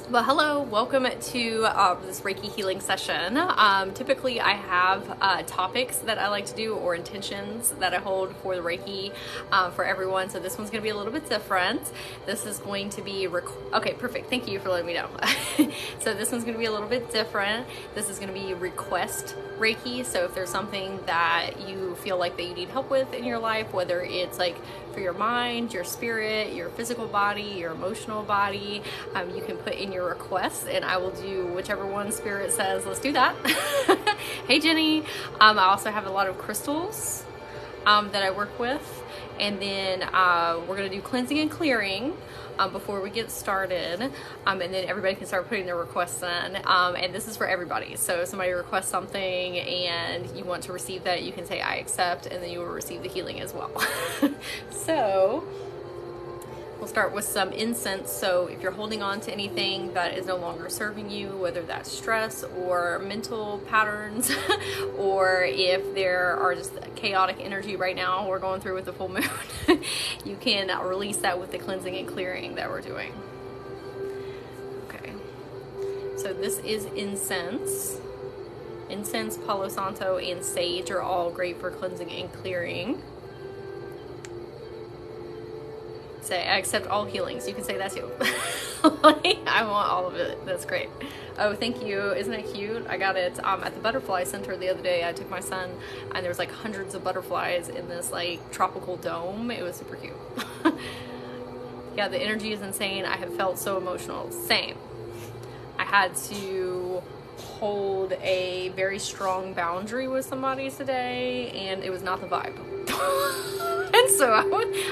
Well, hello, welcome to this Reiki healing session. Typically I have topics that I like to do or intentions that I hold for the Reiki for everyone. So this one's going to be a little bit different. This is going to be, okay, perfect. Thank you for letting me know. So this one's going to be a little bit different. This is going to be request Reiki. So if there's something that you feel like that you need help with in your life, whether it's like for your mind, your spirit, your physical body, your emotional body, you can put in your requests and I will do whichever one spirit says, let's do that. Hey Jenny. I also have a lot of crystals that I work with. And then we're going to do cleansing and clearing before we get started. And then everybody can start putting their requests in. And this is for everybody. So if somebody requests something and you want to receive that, you can say, I accept, and then you will receive the healing as well. So we'll start with some incense. So if you're holding on to anything that is no longer serving you, whether that's stress or mental patterns, or if there are just chaotic energy right now we're going through with the full moon, you can release that with the cleansing and clearing that we're doing. Okay, so this is incense. Incense, Palo Santo, and sage are all great for cleansing and clearing. Say, I accept all healings. You can say that too. I want all of it. That's great. Oh, thank you. Isn't it cute? I got it at the butterfly center the other day. I took my son and there was like hundreds of butterflies in this like tropical dome. It was super cute. Yeah, the energy is insane. I have felt so emotional. Same. I had to hold a very strong boundary with somebody today and it was not the vibe. And so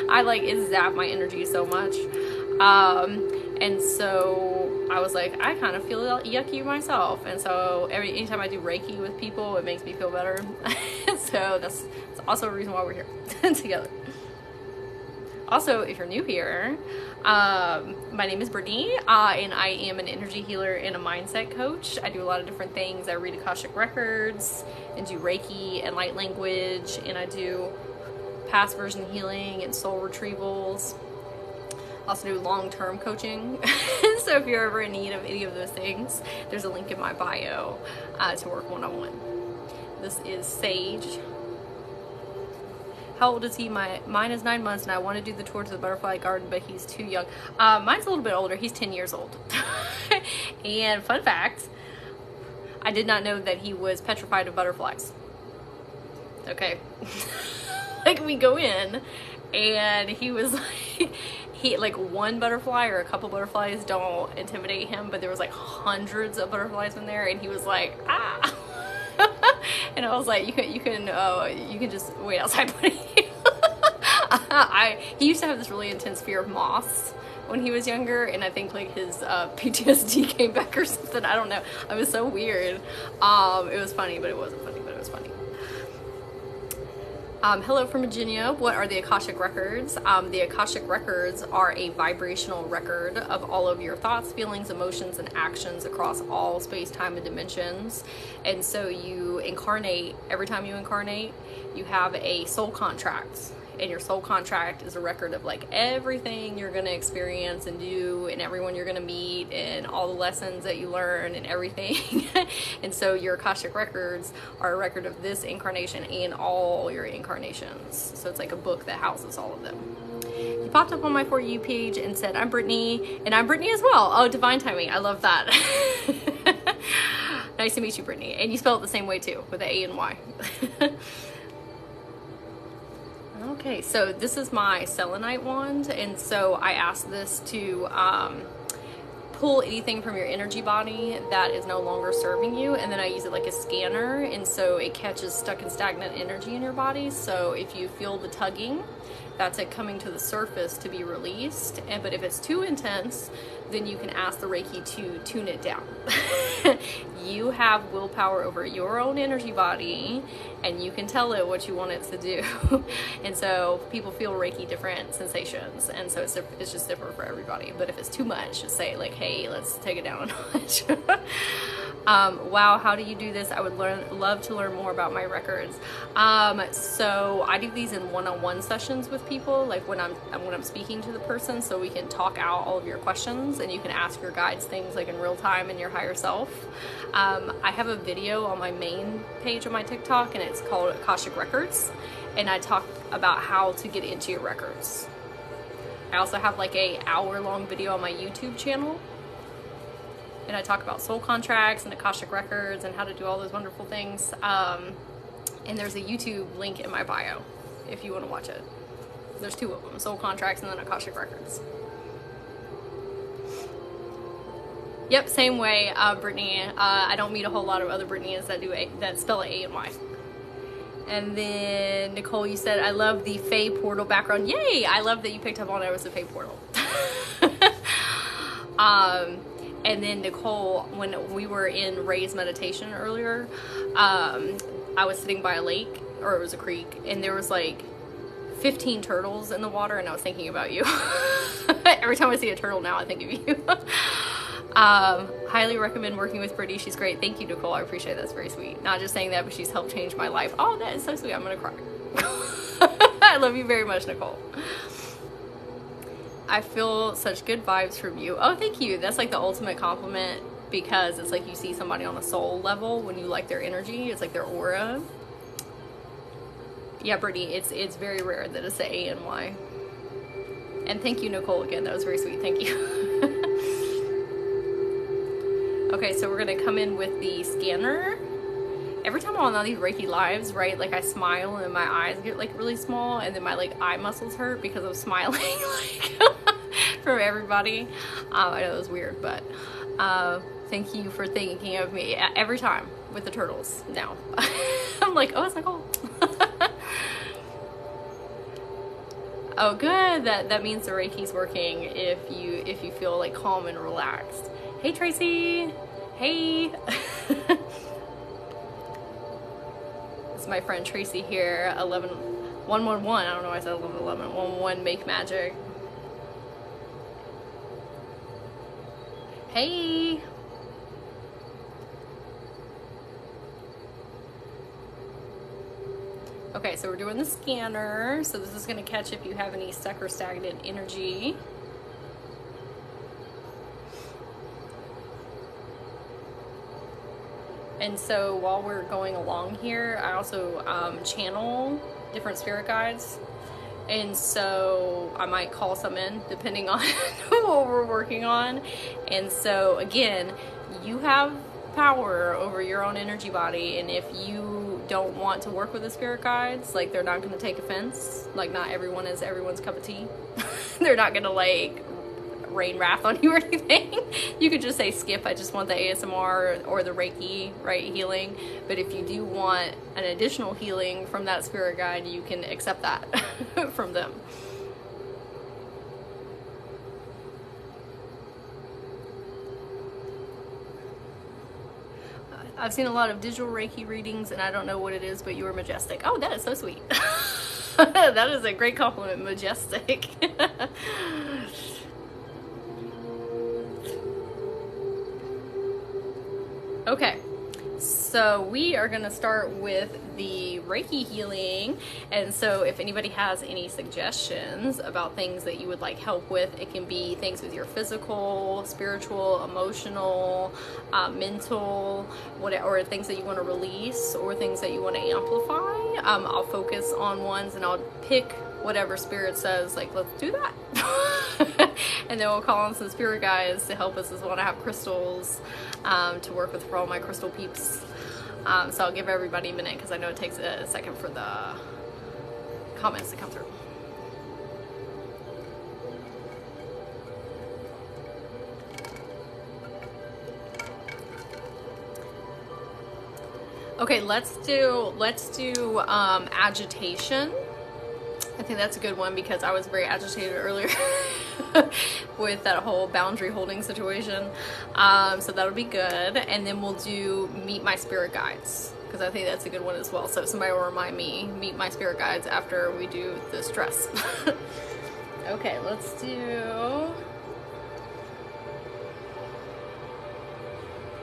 I like, it zapped my energy so much. And so I was like, I kind of feel yucky myself. And so anytime I do Reiki with people, it makes me feel better. So that's also a reason why we're here together. Also, if you're new here, my name is Brittany, and I am an energy healer and a mindset coach. I do a lot of different things. I read Akashic records and do Reiki and light language, and I do past version healing and soul retrievals. Also do long-term coaching. So if you're ever in need of any of those things, there's a link in my bio to work one-on-one. This is Sage. How old is he? Mine is 9 months and I want to do the tour to the butterfly garden, but he's too young. Mine's a little bit older. He's 10 years old. And fun fact, I did not know that he was petrified of butterflies. Okay. Like we go in and he was like, one butterfly or a couple butterflies don't intimidate him, but there was like hundreds of butterflies in there and he was like, ah. And I was like, you can just wait outside. He used to have this really intense fear of moths when he was younger, and I think like his PTSD came back or something. I don't know. It was so weird. It was funny, but it wasn't funny, but it was funny. Hello from Virginia. What are the Akashic records? The Akashic records are a vibrational record of all of your thoughts, feelings, emotions, and actions across all space, time, and dimensions. And so you incarnate, every time you incarnate, you have a soul contract. And your soul contract is a record of like everything you're going to experience and do and everyone you're going to meet and all the lessons that you learn and everything. And so your Akashic records are a record of this incarnation and all your incarnations. So it's like a book that houses all of them. You popped up on my For You page and said, I'm Brittany, and I'm Brittany as well. Oh, divine timing. I love that. Nice to meet you, Brittany. And you spell it the same way too, with an A and Y. Okay, so this is my selenite wand, and so I asked this to pull anything from your energy body that is no longer serving you, and then I use it like a scanner, and so it catches stuck and stagnant energy in your body. So if you feel the tugging, that's it coming to the surface to be released. But if it's too intense, then you can ask the Reiki to tune it down. You have willpower over your own energy body, and you can tell it what you want it to do. And so people feel Reiki different sensations, and so it's just different for everybody. But if it's too much, just say like, hey, let's take it down a notch. Wow, how do you do this? I would love to learn more about my records. So I do these in one-on-one sessions with with people, like when I'm speaking to the person, so we can talk out all of your questions and you can ask your guides things like in real time in your higher self. I have a video on my main page of my TikTok, and it's called Akashic Records, and I talk about how to get into your records. I also have like a hour-long video on my YouTube channel, and I talk about soul contracts and Akashic Records and how to do all those wonderful things. And there's a YouTube link in my bio if you want to watch it. There's two of them, soul contracts and then Akashic Records. Yep, same way, Brittany. I don't meet a whole lot of other Brittany's that spell it A and Y. And then Nicole, you said, I love the Fae portal background. Yay! I love that you picked up on it was a Fae portal. And then Nicole, when we were in Ray's meditation earlier, I was sitting by a lake, or it was a creek, and there was like 15 turtles in the water, and I was thinking about you. Every time I see a turtle now, I think of you. Highly recommend working with Brittany. She's great. Thank you, Nicole. I appreciate that. That's very sweet. Not just saying that, but she's helped change my life. Oh, that is so sweet. I'm gonna cry. I love you very much, Nicole. I feel such good vibes from you. Oh, thank you. That's like the ultimate compliment, because it's like you see somebody on a soul level when you like their energy. It's like their aura. Yeah, Brittany, it's very rare that it's the A and Y. And thank you, Nicole, again. That was very sweet. Thank you. Okay, so we're gonna come in with the scanner. Every time I'm on these Reiki lives, right, like I smile and my eyes get like really small, and then my like eye muscles hurt because I'm smiling like from everybody. I know it was weird, but thank you for thinking of me every time with the turtles now. I'm like, oh, it's Nicole. Oh, good. That means the Reiki's working if you feel like calm and relaxed. Hey, Tracy. Hey. It's my friend Tracy here. 111. I don't know why I said 11. 111. Make magic. Hey. Okay, so we're doing the scanner. So this is going to catch if you have any stuck or stagnant energy. And so while we're going along here, I also channel different spirit guides. And so I might call some in depending on what we're working on. And so again, you have power over your own energy body, and if you don't want to work with the spirit guides, like they're not going to take offense, like not everyone is everyone's cup of tea. They're not going to like rain wrath on you or anything. You could just say skip, I just want the ASMR or the Reiki, right, healing. But if you do want an additional healing from that spirit guide, you can accept that from them. I've seen a lot of digital Reiki readings, and I don't know what it is, but you are majestic. Oh, that is so sweet. That is a great compliment, majestic. Okay, so we are going to start with the Reiki healing. And so if anybody has any suggestions about things that you would like help with, it can be things with your physical, spiritual, emotional, mental, or things that you want to release or things that you want to amplify. I'll focus on ones and I'll pick whatever spirit says, like, let's do that. And then we'll call on some spirit guides to help us as well, to have crystals to work with for all my crystal peeps. So I'll give everybody a minute because I know it takes a second for the comments to come through. Okay, let's do agitation. I think that's a good one because I was very agitated earlier with that whole boundary holding situation. So that'll be good. And then we'll do meet my spirit guides because I think that's a good one as well. So if somebody will remind me, meet my spirit guides after we do the stress. Okay, let's do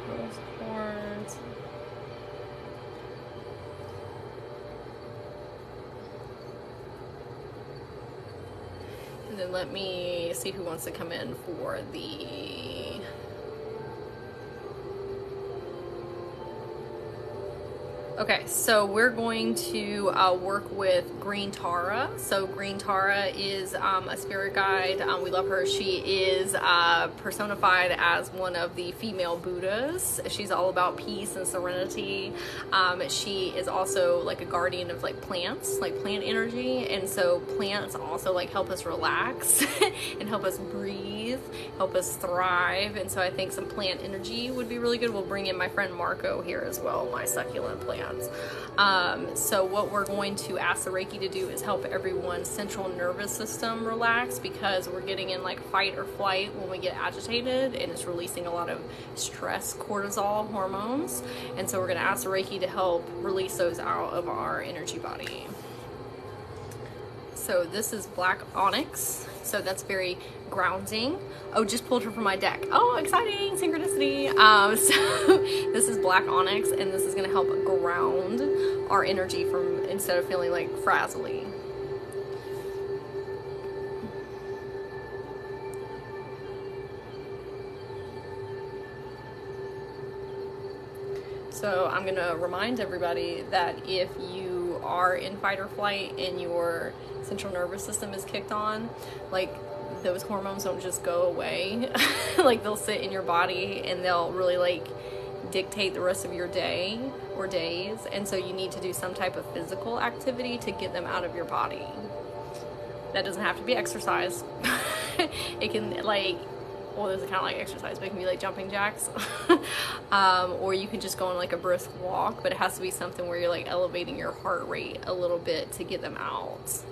rose quartz. then let me see who wants to come in for the... Okay, so we're going to work with Green Tara. So Green Tara is a spirit guide. We love her. She is personified as one of the female Buddhas. She's all about peace and serenity. She is also like a guardian of like plants, like plant energy. And so plants also like help us relax and help us breathe, help us thrive. And so I think some plant energy would be really good. We'll bring in my friend Marco here as well, my succulent plant. So what we're going to ask the Reiki to do is help everyone's central nervous system relax, because we're getting in like fight or flight when we get agitated, and it's releasing a lot of stress cortisol hormones. And so we're going to ask the Reiki to help release those out of our energy body. So this is black onyx, so that's very grounding. Oh, just pulled her from my deck. Oh, exciting, synchronicity. So this is black onyx, and this is gonna help ground our energy from, instead of feeling like frazzly. So I'm gonna remind everybody that if you are in fight or flight and your central nervous system is kicked on, like those hormones don't just go away. Like they'll sit in your body and they'll really like dictate the rest of your day or days. And so you need to do some type of physical activity to get them out of your body. That doesn't have to be exercise. It can like, well, this is kind of like exercise, but it can be like jumping jacks. Or you can just go on like a brisk walk, but it has to be something where you're like elevating your heart rate a little bit to get them out.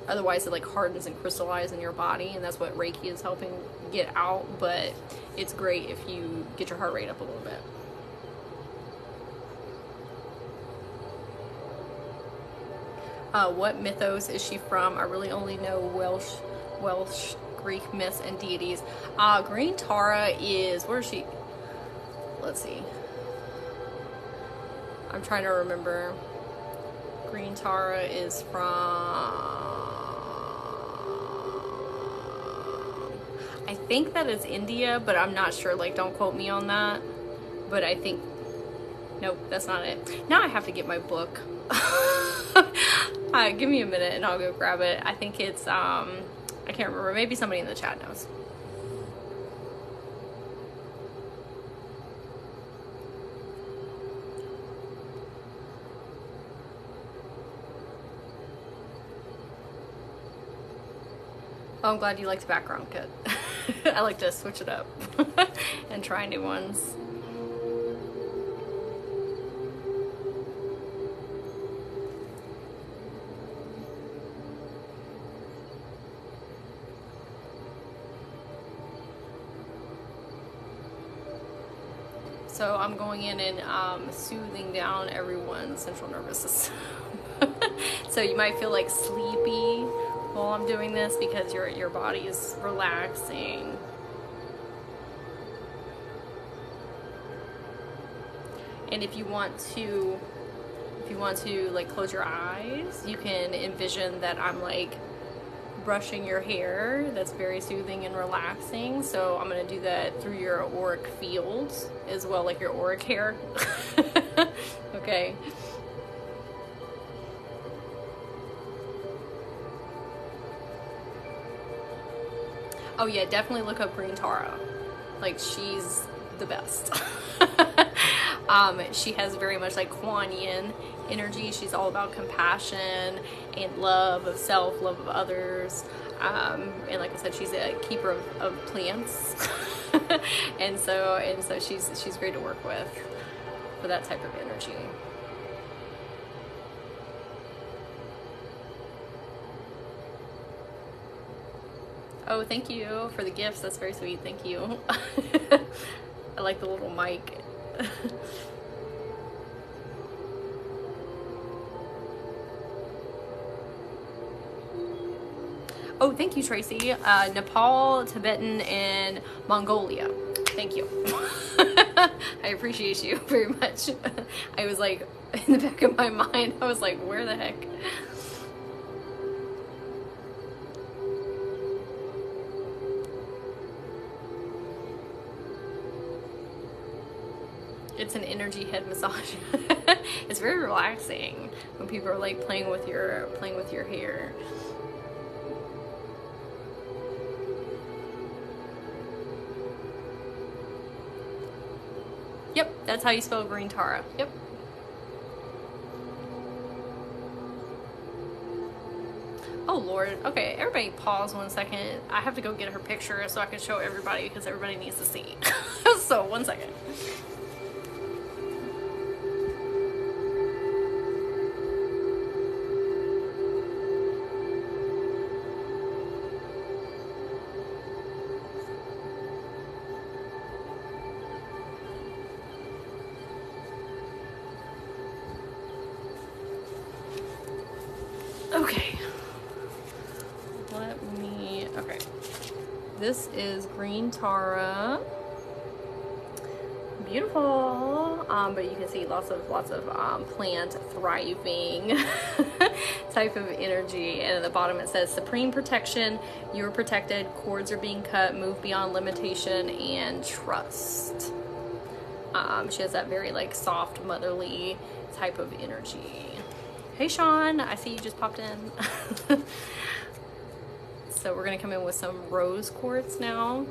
Otherwise it like hardens and crystallizes in your body, and that's what Reiki is helping get out. But it's great if you get your heart rate up a little bit. What mythos is she from? I really only know Welsh, Greek myths and deities. Green Tara is, where is she? Let's see. I'm trying to remember. Green Tara is from, I think that is India, but I'm not sure. Like, don't quote me on that. But I think, nope, that's not it. Now I have to get my book. Give me a minute and I'll go grab it. I think it's, I can't remember. Maybe somebody in the chat knows. Oh, I'm glad you liked background kit. I like to switch it up and try new ones. So I'm going in and soothing down everyone's central nervous system. So you might feel like sleepy while I'm doing this because your body is relaxing. And if you want to like close your eyes, you can envision that I'm like brushing your hair. That's very soothing and relaxing. So I'm going to do that through your auric fields as well, like your auric hair. Okay. Oh yeah, definitely look up Green Tara. Like, she's the best. She has very much like Kuan Yin energy. She's all about compassion and love of self, love of others. And like I said, she's a keeper of plants. and so she's great to work with for that type of energy. Oh, thank you for the gifts. That's very sweet. Thank you. I like the little mic. Oh, thank you, Tracy. Nepal, Tibetan, and Mongolia. Thank you. I appreciate you very much. I was like, in the back of my mind, I was like, where the heck? It's an energy head massage. It's very relaxing when people are like playing with your hair. Yep, that's how you spell green Tara. Yep. Oh Lord. Okay, everybody pause 1 second. I have to go get her picture so I can show everybody because everybody needs to see. So 1 second. Okay. Okay. This is green Tara. Beautiful. But you can see lots of plant thriving type of energy. And at the bottom it says supreme protection. You're protected. Cords are being cut. Move beyond limitation and trust. She has that very like soft, motherly type of energy. Hey Sean, I see you just popped in. So we're gonna come in with some rose quartz now.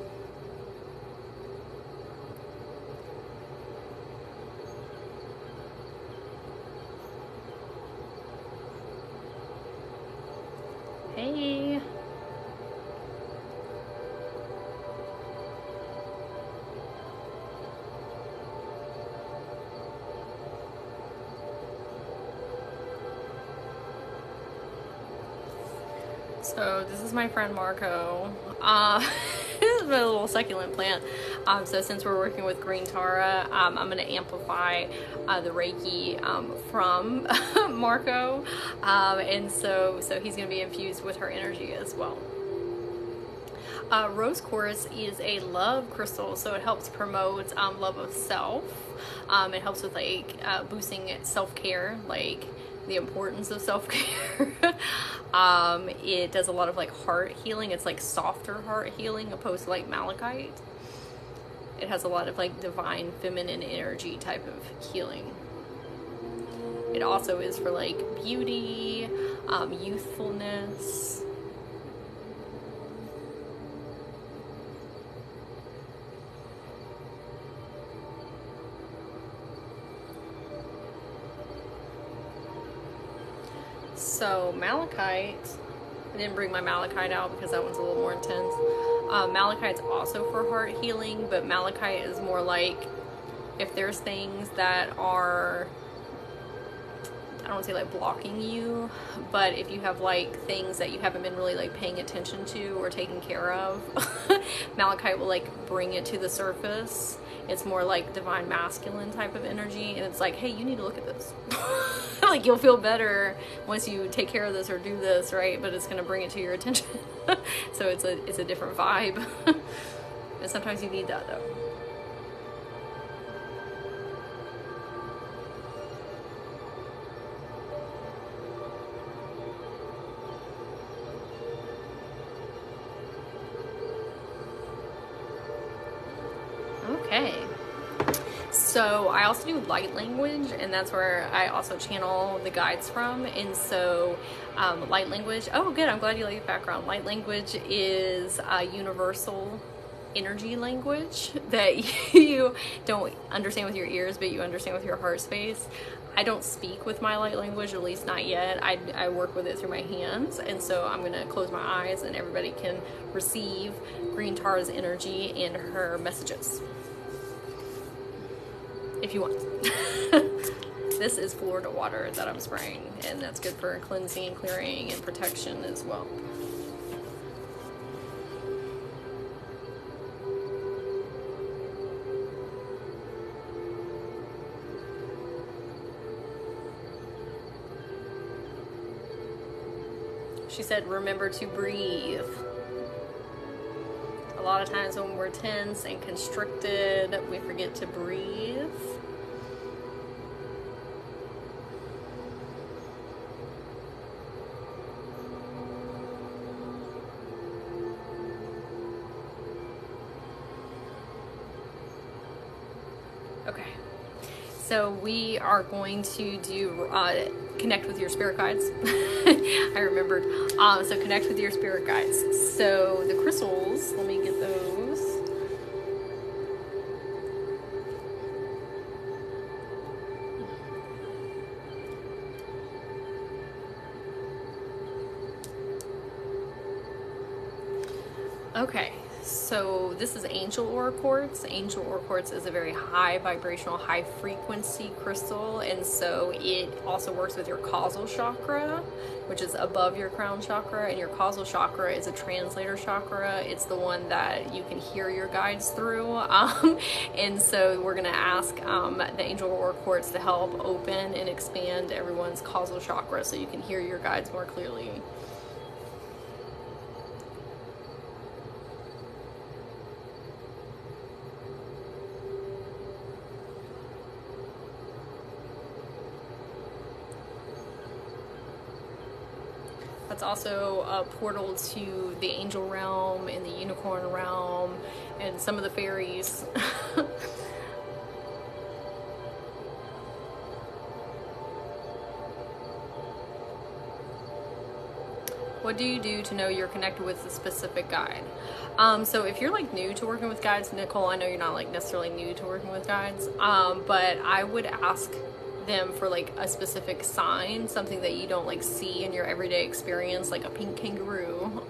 Hey. So this is my friend Marco. This is a little succulent plant. So since we're working with green Tara, I'm going to amplify the Reiki from Marco, and so he's going to be infused with her energy as well. Rose quartz is a love crystal, so it helps promote love of self. It helps with like boosting self-care, like the importance of self-care. It does a lot of like heart healing. It's like softer heart healing opposed to like malachite. It has a lot of like divine feminine energy type of healing. It also is for like beauty, youthfulness. So malachite, I didn't bring my malachite out because that one's a little more intense. Malachite's also for heart healing, but malachite is more like if there's things that are, I don't want to say like blocking you, but if you have like things that you haven't been really like paying attention to or taking care of, malachite will like bring it to the surface. It's more like divine masculine type of energy, and it's like, hey, you need to look at this. Like you'll feel better once you take care of this or do this, right? But it's gonna bring it to your attention. So it's a different vibe. And sometimes you need that though. Okay. So I also do light language, and that's where I also channel the guides from. And so light language, oh good, I'm glad you like the background. Light language is a universal energy language that you don't understand with your ears, but you understand with your heart space. I don't speak with my light language, at least not yet. I work with it through my hands, and so I'm gonna close my eyes and everybody can receive green Tara's energy and her messages. If you want. This is Florida water that I'm spraying, and that's good for cleansing, clearing, and protection as well. She said, remember to breathe. A lot of times when we're tense and constricted, we forget to breathe. Okay. So we are going to do connect with your spirit guides. I remembered. So connect with your spirit guides. So the crystals, let me get those. Okay, so this is angel aura quartz. Angel aura quartz is a very high vibrational, high frequency crystal, and so it also works with your causal chakra, which is above your crown chakra, and your causal chakra is a translator chakra. It's the one that you can hear your guides through, and so we're going to ask the angel aura quartz to help open and expand everyone's causal chakra so you can hear your guides more clearly. That's also a portal to the angel realm and the unicorn realm and some of the fairies. What do you do to know you're connected with a specific guide? So if you're like new to working with guides, Nicole, I know you're not like necessarily new to working with guides, but I would ask them for like a specific sign, something that you don't like see in your everyday experience, like a pink kangaroo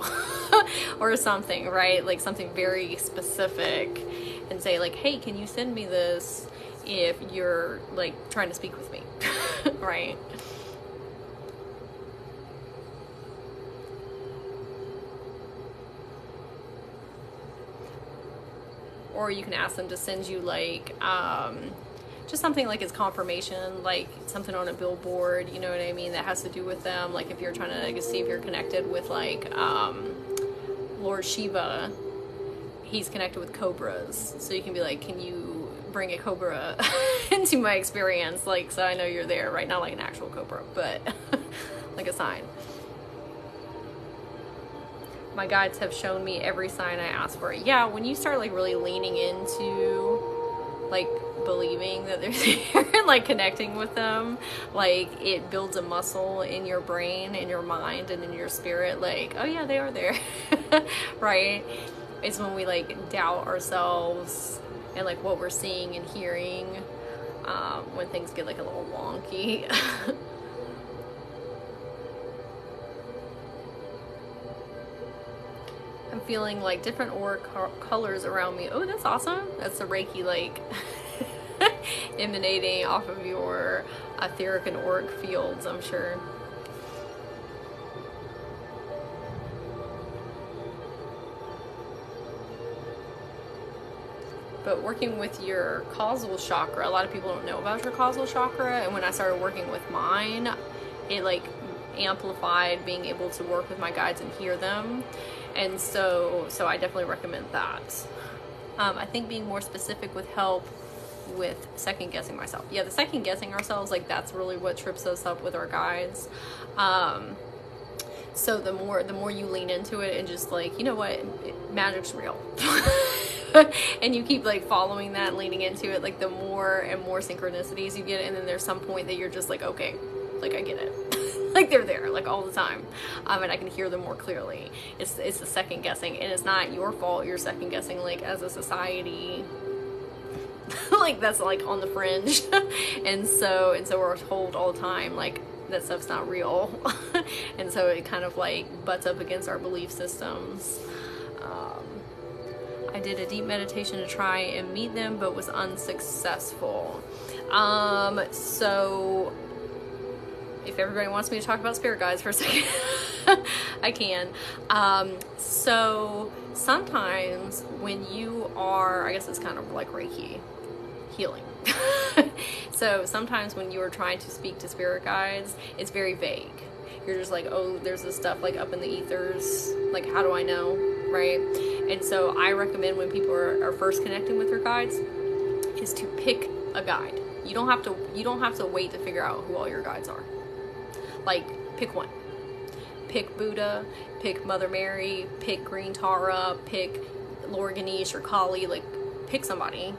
or something, right? Like something very specific, and say like, hey, can you send me this if you're like trying to speak with me, right? Or you can ask them to send you like just something like it's confirmation, like something on a billboard, you know what I mean, that has to do with them. Like if you're trying to like, see if you're connected with like Lord Shiva, he's connected with cobras, so you can be like, can you bring a cobra into my experience, like so I know you're there, right? Not like an actual cobra, but like a sign. My guides have shown me every sign I ask for. Yeah, when you start like really leaning into like believing that they're there, like connecting with them, like it builds a muscle in your brain, in your mind, and in your spirit, like, oh yeah, they are there. Right? It's when we like doubt ourselves and like what we're seeing and hearing, when things get like a little wonky. I'm feeling like different aura colors around me. Oh, that's awesome. That's the Reiki like emanating off of your etheric and auric fields, I'm sure. But working with your causal chakra, a lot of people don't know about your causal chakra, and when I started working with mine, it like amplified being able to work with my guides and hear them. And so I definitely recommend that. I think being more specific with help with second guessing myself. Yeah, the second guessing ourselves, like that's really what trips us up with our guides. So the more you lean into it and just like, you know what, magic's real. And you keep like following that, leaning into it, like the more and more synchronicities you get, and then there's some point that you're just like, okay, like I get it. Like they're there like all the time, and I can hear them more clearly. It's the second guessing, and it's not your fault you're second guessing, like as a society. Like that's like on the fringe. and so we're told all the time like that stuff's not real. And so it kind of like butts up against our belief systems. I did a deep meditation to try and meet them but was unsuccessful. So if everybody wants me to talk about spirit guides for a second, I can. So sometimes when you are, I guess it's kind of like Reiki healing. So sometimes when you are trying to speak to spirit guides, it's very vague. You're just like, oh, there's this stuff like up in the ethers. Like, how do I know? Right? And so I recommend when people are first connecting with their guides is to pick a guide. You don't have to wait to figure out who all your guides are. Like, pick one. Pick Buddha, pick Mother Mary, pick Green Tara, pick Lord Ganesh or Kali, like, pick somebody.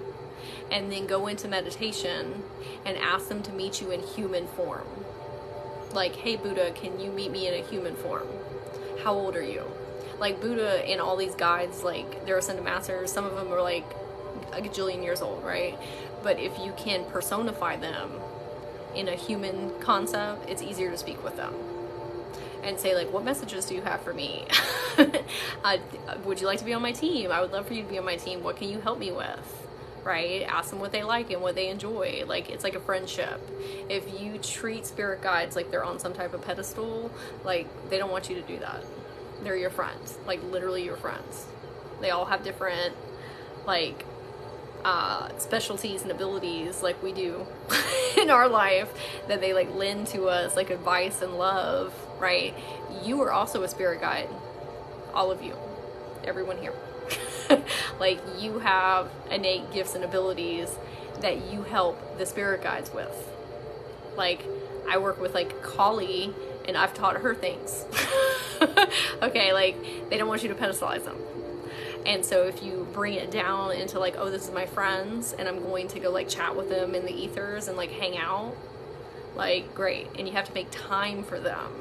and then go into meditation and ask them to meet you in human form. Like, hey Buddha, can you meet me in a human form? How old are you? Like Buddha and all these guides, like they're ascended masters, some of them are like a gajillion years old, right? But if you can personify them in a human concept, it's easier to speak with them and say like, what messages do you have for me? Would you like to be on my team? I would love for you to be on my team. What can you help me with? Right? Ask them what they like and what they enjoy. Like, it's like a friendship. If you treat spirit guides like they're on some type of pedestal, like they don't want you to do that. They're your friends, like literally your friends. They all have different like specialties and abilities like we do in our life that they like lend to us, like advice and love, right? You are also a spirit guide, all of you, everyone here. Like, you have innate gifts and abilities that you help the spirit guides with. Like, I work with like Kali and I've taught her things. Okay, like they don't want you to pedestalize them. And so if you bring it down into like, oh, this is my friends and I'm going to go like chat with them in the ethers and like hang out, like great. And you have to make time for them.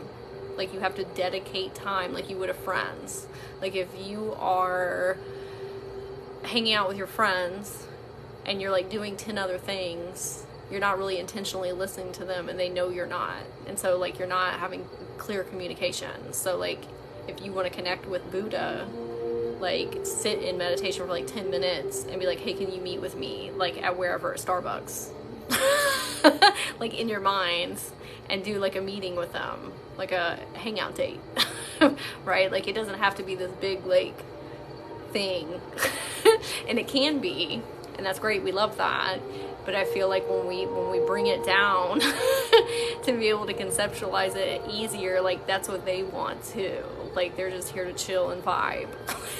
Like, you have to dedicate time like you would have friends. Like, if you are hanging out with your friends and you're like doing 10 other things, you're not really intentionally listening to them and they know you're not. And so like, you're not having clear communication. So like, if you want to connect with Buddha, like sit in meditation for like 10 minutes and be like, hey, can you meet with me like at wherever, Starbucks, like in your mind, and do like a meeting with them, like a hangout date. Right? Like, it doesn't have to be this big like thing. And it can be, and that's great, we love that. But I feel like when we bring it down to be able to conceptualize it easier, like that's what they want too. Like, they're just here to chill and vibe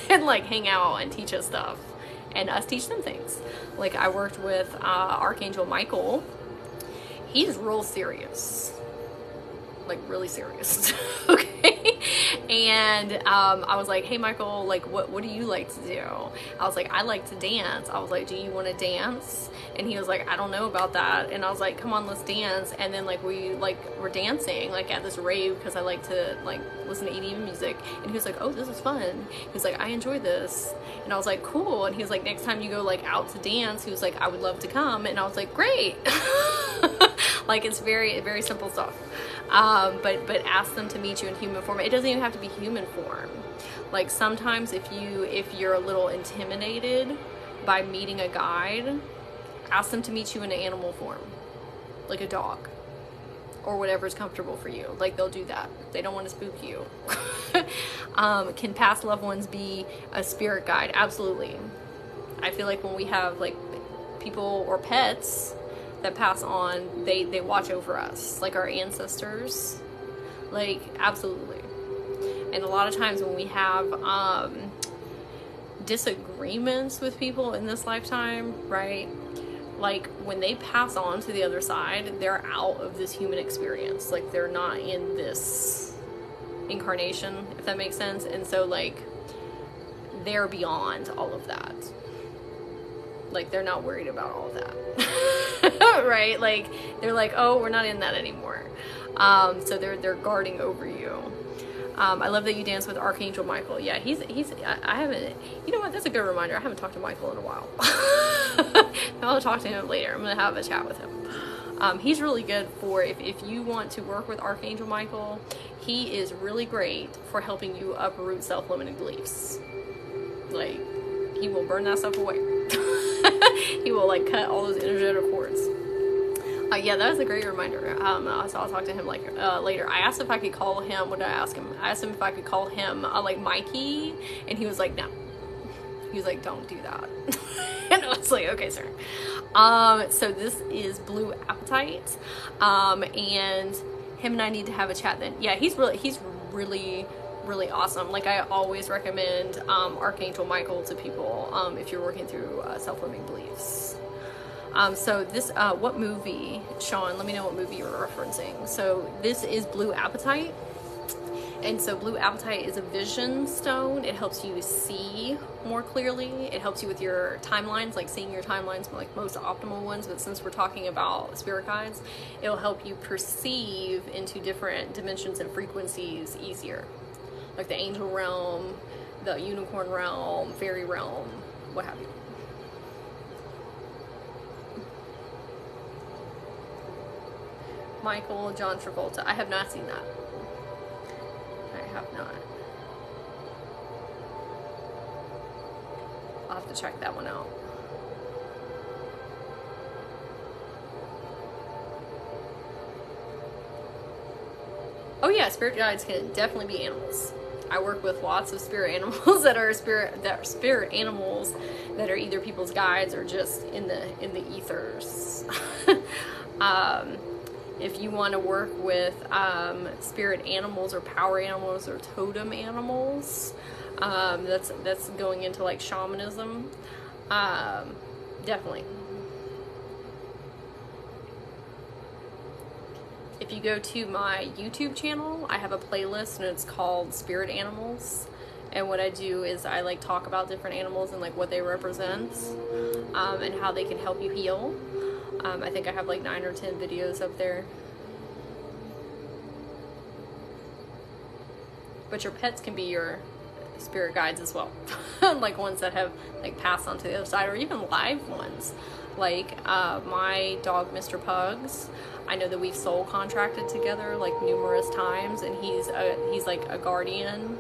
and like hang out and teach us stuff and us teach them things. Like, I worked with Archangel Michael. He's real serious, like really serious. Okay. And I was like, hey Michael, like what do you like to do? I was like, I like to dance. I was like, do you want to dance? And he was like, I don't know about that. And I was like, come on, let's dance. And then like we're dancing like at this rave because I like to like listen to EDM music. And he was like, oh, this is fun. He was like, I enjoy this. And I was like, cool. And he was like, next time you go like out to dance, he was like, I would love to come. And I was like, great. Like, it's very, very simple stuff. But ask them to meet you in human form. It doesn't even have to be human form. Like, sometimes if you're a little intimidated by meeting a guide, ask them to meet you in an animal form, like a dog or whatever's comfortable for you. Like, they'll do that. They don't want to spook you. Can past loved ones be a spirit guide? Absolutely. I feel like when we have like people or pets that pass on, they watch over us, like our ancestors. Like, absolutely. And a lot of times when we have disagreements with people in this lifetime, right, like when they pass on to the other side, they're out of this human experience. Like, they're not in this incarnation, if that makes sense. And so like, they're beyond all of that. Like, they're not worried about all of that. Right? Like, they're like, oh, we're not in that anymore. So they're guarding over you. I love that you dance with Archangel Michael. Yeah, I haven't, you know what, that's a good reminder. I haven't talked to Michael in a while. I'll talk to him later. I'm going to have a chat with him. He's really good for, if you want to work with Archangel Michael, he is really great for helping you uproot self-limiting beliefs. Like, he will burn that stuff away. He will like cut all those energetic cords. Yeah, that was a great reminder. So I'll talk to him like later. I asked if I could call him. What did I ask him? I asked him if I could call him like Mikey, and he was like, no. He was like, don't do that. And I was like, okay, sir. So this is Blue Appetite, and him and I need to have a chat then. Yeah, he's really awesome. Like, I always recommend Archangel Michael to people if you're working through self-limiting beliefs. So this, what movie, Sean, let me know what movie you're referencing. So this is Blue Appetite, And so blue apatite is a vision stone. It helps you see more clearly. It helps you with your timelines, like seeing your timelines, like most optimal ones. But since we're talking about spirit guides, it'll help you perceive into different dimensions and frequencies easier. Like the angel realm, the unicorn realm, fairy realm, what have you. Michael John Travolta. I have not seen that. I have not. I'll have to check that one out. Oh yeah, spirit guides can definitely be animals. I work with lots of spirit animals that are spirit animals that are either people's guides or just in the ethers. If you want to work with spirit animals or power animals or totem animals, that's going into like shamanism. Definitely. If you go to my YouTube channel, I have a playlist and it's called Spirit Animals. And what I do is I like talk about different animals and like what they represent, and how they can help you heal. I think I have like 9 or 10 videos up there. But your pets can be your spirit guides as well. Like ones that have like passed on to the other side, or even live ones. Like my dog, Mr. Pugs. I know that we've soul contracted together like numerous times, and he's like a guardian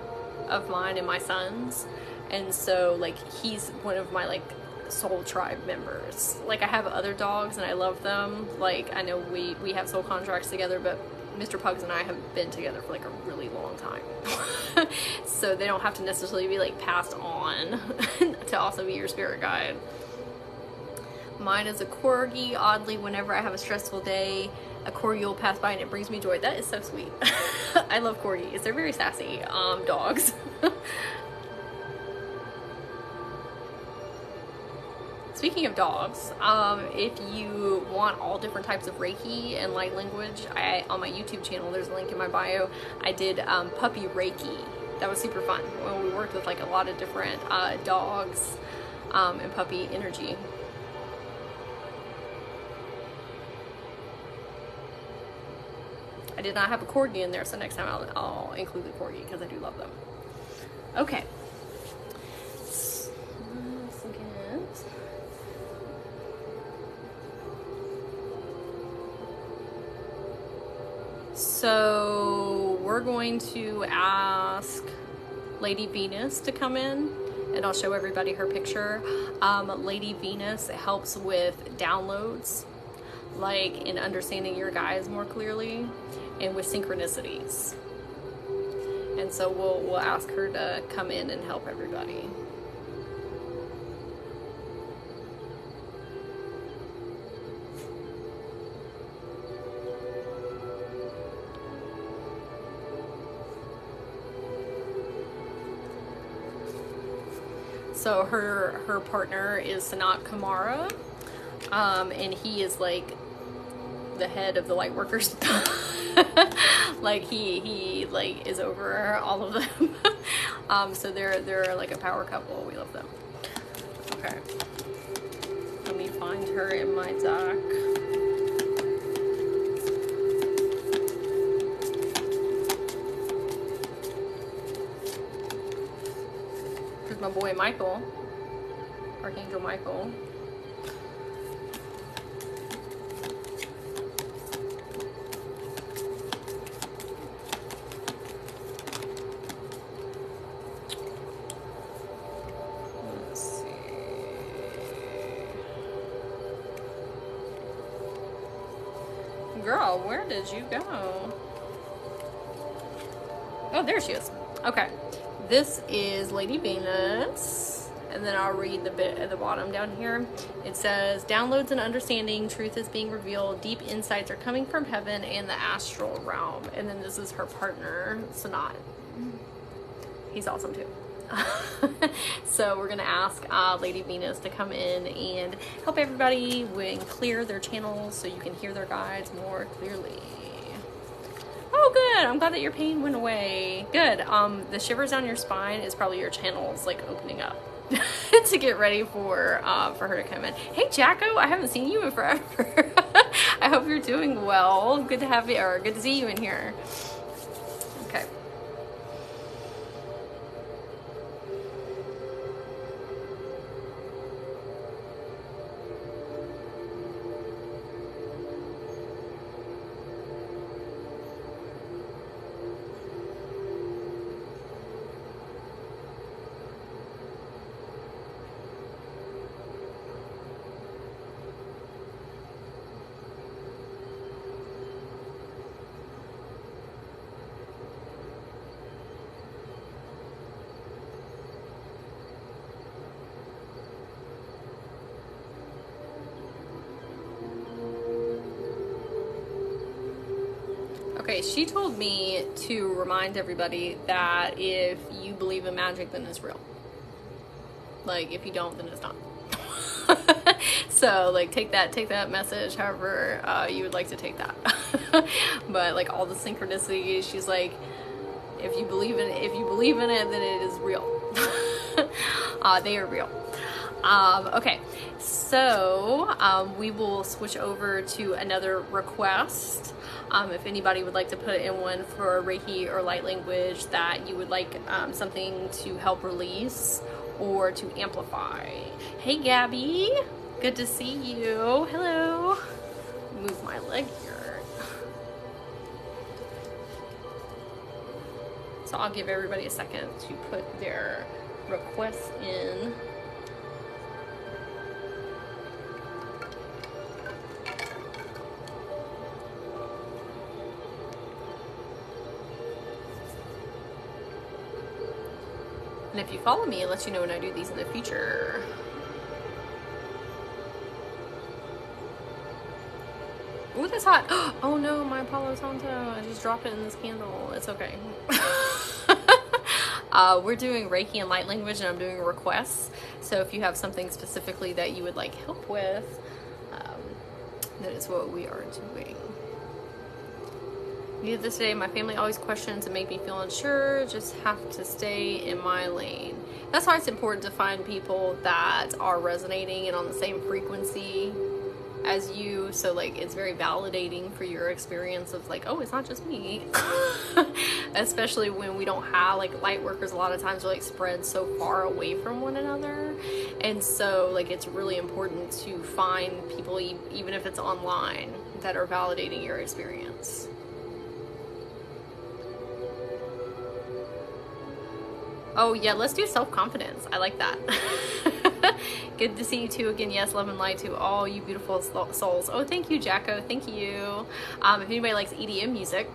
of mine and my son's. And so like he's one of my like soul tribe members. Like I have other dogs and I love them. Like I know we have soul contracts together, but Mr. Pugs and I have been together for like a really long time. So they don't have to necessarily be like passed on to also be your spirit guide. Mine is a corgi. Oddly, whenever I have a stressful day, a corgi will pass by and it brings me joy. That is so sweet. I love corgis. They're very sassy dogs. Speaking of dogs, if you want all different types of Reiki and light language, on my YouTube channel, there's a link in my bio, I did puppy Reiki. That was super fun. Well, we worked with like a lot of different dogs and puppy energy. I did not have a corgi in there, so next time I'll include the corgi because I do love them. Okay. So we're going to ask Lady Venus to come in, and I'll show everybody her picture. Lady Venus helps with downloads, like in understanding your guides more clearly, and with synchronicities. And so we'll ask her to come in and help everybody. So her partner is Sanat Kumara, and he is like the head of the light workers. Like he like is over all of them. So they're like a power couple. We love them. Okay, let me find her in my deck. Here's my boy Michael, Archangel Michael. Girl, where did you go? Oh, there she is. Okay. This is Lady Venus. And then I'll read the bit at the bottom down here. It says, downloads and understanding, truth is being revealed, deep insights are coming from heaven and the astral realm. And then this is her partner, Sanat. He's awesome too. So we're gonna ask Lady Venus to come in and help everybody clear their channels so you can hear their guides more clearly. Oh, good. I'm glad that your pain went away. Good. The shivers down your spine is probably your channels like opening up to get ready for her to come in. Hey, Jacko, I haven't seen you in forever. I hope you're doing well. Good to have you, or good to see you in here. Okay. Okay, she told me to remind everybody that if you believe in magic, then it's real. Like, if you don't, then it's not. So, like, take that message however you would like to take that. But, like, all the synchronicities, she's like, if you believe in it, then it is real. They are real. Okay, so we will switch over to another request. If anybody would like to put in one for Reiki or light language that you would like something to help release or to amplify. Hey, Gabby, good to see you. Hello. Move my leg here. So I'll give everybody a second to put their requests in. And if you follow me, it lets you know when I do these in the future. Ooh, that's hot. Oh no, my Palo Santo. I just dropped it in this candle. It's okay. We're doing Reiki and light language, and I'm doing requests. So if you have something specifically that you would like help with, that is what we are doing. Needed this today. My family always questions and make me feel unsure. Just have to stay in my lane. That's why it's important to find people that are resonating and on the same frequency as you. So like, it's very validating for your experience of like, oh, it's not just me. Especially when we don't have, like, light workers a lot of times are like spread so far away from one another. And so like, it's really important to find people, even if it's online, that are validating your experience. Oh yeah, let's do self-confidence. I like that. Good to see you too again. Yes, love and light to all you beautiful souls. Oh, thank you, Jacko. Thank you. If anybody likes EDM music,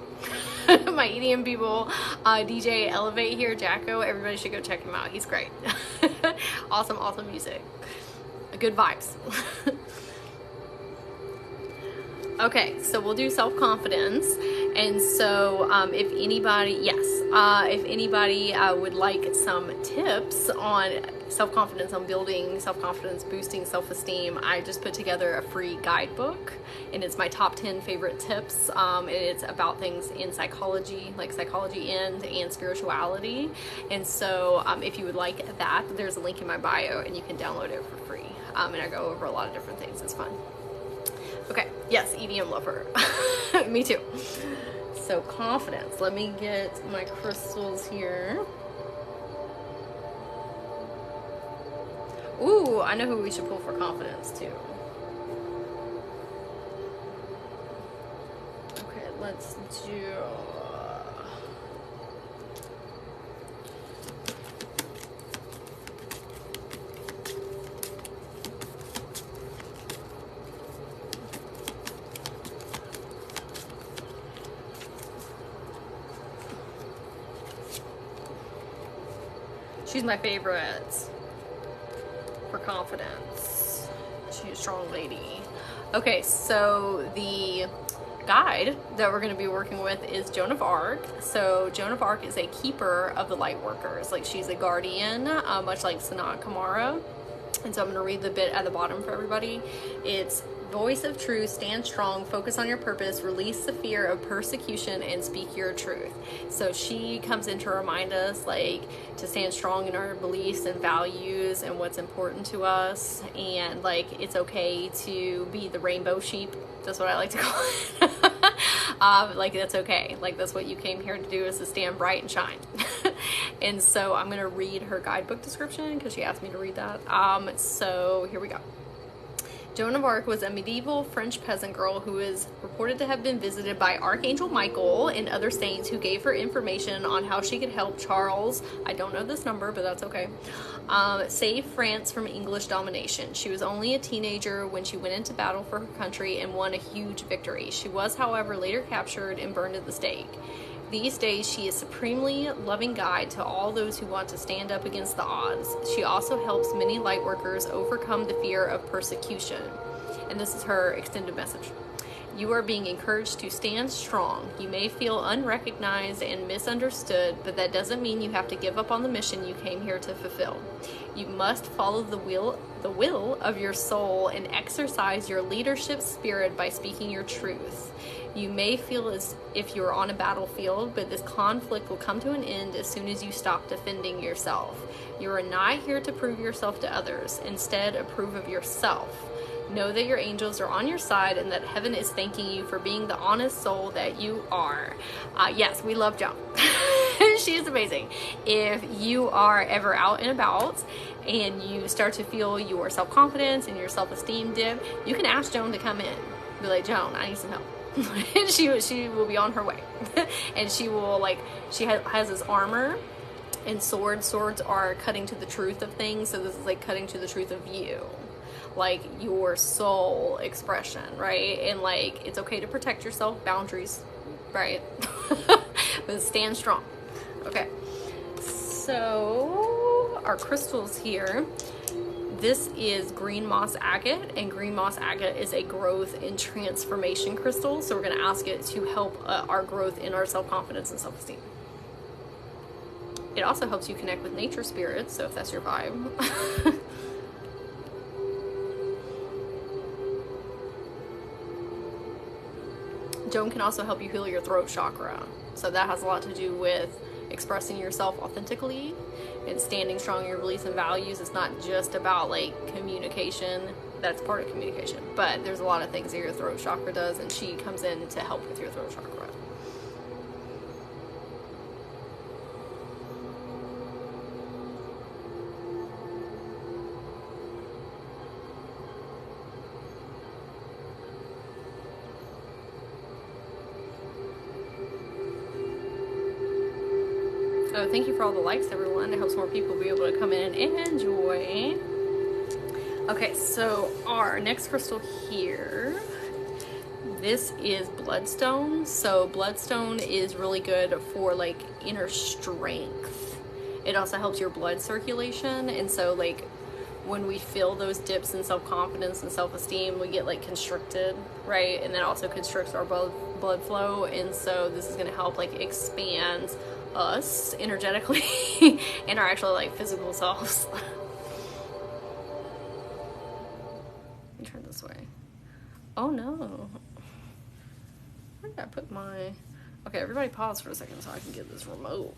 my EDM people, DJ Elevate here, Jacko, everybody should go check him out. He's great. Awesome music. Good vibes. Okay, so we'll do self-confidence. And so if anybody, if anybody would like some tips on self-confidence, on building self-confidence, boosting self-esteem, I just put together a free guidebook, and it's my top 10 favorite tips. And it's about things in psychology, like psychology and spirituality. And so if you would like that, there's a link in my bio and you can download it for free. And I go over a lot of different things. It's fun. Okay, yes, EDM lover. Me too. So confidence. Let me get my crystals here. Ooh, I know who we should pull for confidence too. Okay, let's do... She's my favorite for confidence. She's a strong lady. Okay, so the guide that we're going to be working with is Joan of Arc. So Joan of Arc is a keeper of the light workers. Like, she's a guardian, much like Sanat Kumara. And so I'm going to read the bit at the bottom for everybody. It's Voice of truth, stand strong, focus on your purpose, release the fear of persecution, and speak your truth. So she comes in to remind us, like, to stand strong in our beliefs and values and what's important to us, and like it's okay to be the rainbow sheep. That's what I like to call it. Like, that's okay. Like, that's what you came here to do, is to stand bright and shine. And so I'm gonna read her guidebook description because she asked me to read that. So here we go. Joan of Arc was a medieval French peasant girl who is reported to have been visited by Archangel Michael and other saints who gave her information on how she could help Charles, I don't know this number, but that's okay, save France from English domination. She was only a teenager when she went into battle for her country and won a huge victory. She was, however, later captured and burned at the stake. These days, she is supremely loving guide to all those who want to stand up against the odds. She also helps many light workers overcome the fear of persecution. And this is her extended message. You are being encouraged to stand strong. You may feel unrecognized and misunderstood, but that doesn't mean you have to give up on the mission you came here to fulfill. You must follow the will of your soul and exercise your leadership spirit by speaking your truth. You may feel as if you're on a battlefield, but this conflict will come to an end as soon as you stop defending yourself. You are not here to prove yourself to others. Instead, approve of yourself. Know that your angels are on your side and that heaven is thanking you for being the honest soul that you are. Yes, we love Joan. She is amazing. If you are ever out and about and you start to feel your self-confidence and your self-esteem dip, you can ask Joan to come in. Be like, Joan, I need some help. And she will be on her way. And she will, like, she has this armor and swords. Swords are cutting to the truth of things. So this is like cutting to the truth of you, like your soul expression, right? And like, it's okay to protect yourself, boundaries, right? But stand strong. Okay, so our crystals here, this is green moss agate, and green moss agate is a growth and transformation crystal. So we're going to ask it to help our growth in our self-confidence and self-esteem. It also helps you connect with nature spirits, so if that's your vibe. Joan can also help you heal your throat chakra. So that has a lot to do with expressing yourself authentically and standing strong in your beliefs and values. It's not just about like communication. That's part of communication. But there's a lot of things that your throat chakra does, and she comes in to help with your throat chakra. So thank you for all the likes, everyone. It helps more people be able to come in and enjoy. Okay, so our next crystal here, this is bloodstone. So bloodstone is really good for like inner strength. It also helps your blood circulation. And so like when we feel those dips in self-confidence and self-esteem, we get like constricted, right? And that also constricts our blood flow. And so this is going to help like expand us energetically and our actual like physical selves. Let me turn this way. Oh no, where did I put my... Okay, everybody pause for a second so I can get this remote.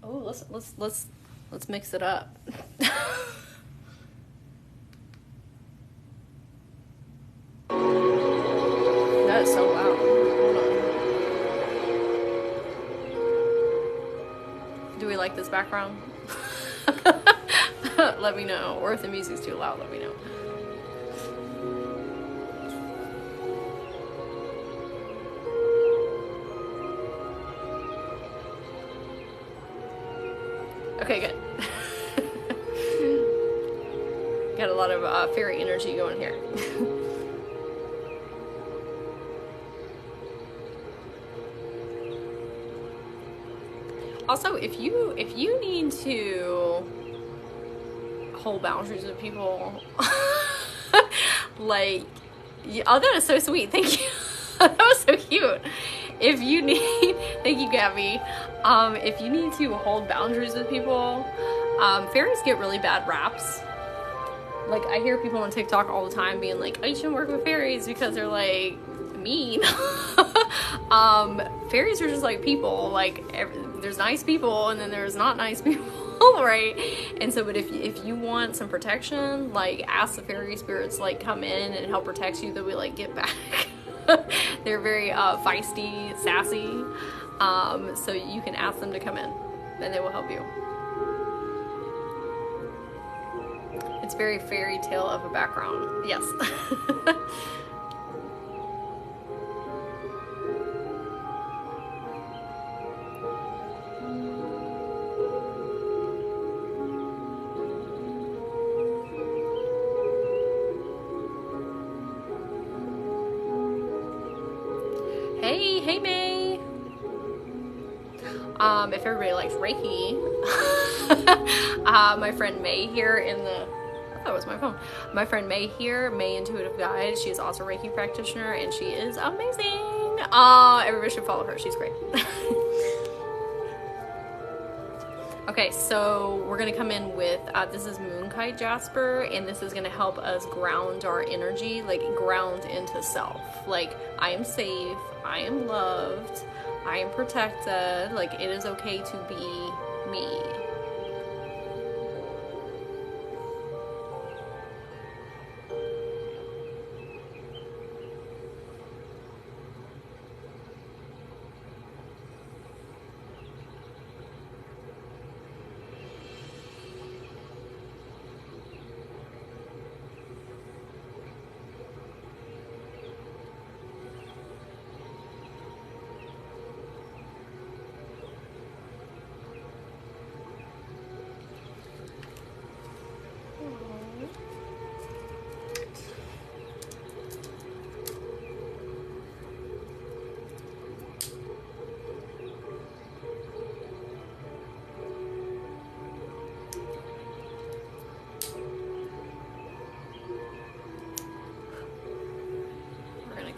Oh, let's mix it up. That is so loud. Hold on. Do we like this background? Let me know. Or if the music's too loud, let me know. Okay, good. Got a lot of fairy energy going here. Also, if you need to hold boundaries with people, like, oh, that is so sweet. Thank you. That was so cute. if you need, thank you, Gabby. If you need to hold boundaries with people, fairies get really bad raps. Like, I hear people on TikTok all the time being like, oh, you shouldn't work with fairies because they're like mean. Fairies are just like people. Like, there's nice people and then there's not nice people. Right? And so, but if you want some protection, like, ask the fairy spirits, like, come in and help protect you. They'll be like, get back. They're very feisty, sassy. So you can ask them to come in and they will help you. It's very fairy tale of a background. Yes. Hey May. If everybody likes Reiki, my friend May here in the, I thought it was my phone. My friend May here, May Intuitive Guide. She's also a Reiki practitioner and she is amazing. Everybody should follow her. She's great. Okay, so we're gonna come in with, this is Moonkite Jasper, and this is gonna help us ground our energy, like ground into self. Like, I am safe, I am loved, I am protected, like it is okay to be me.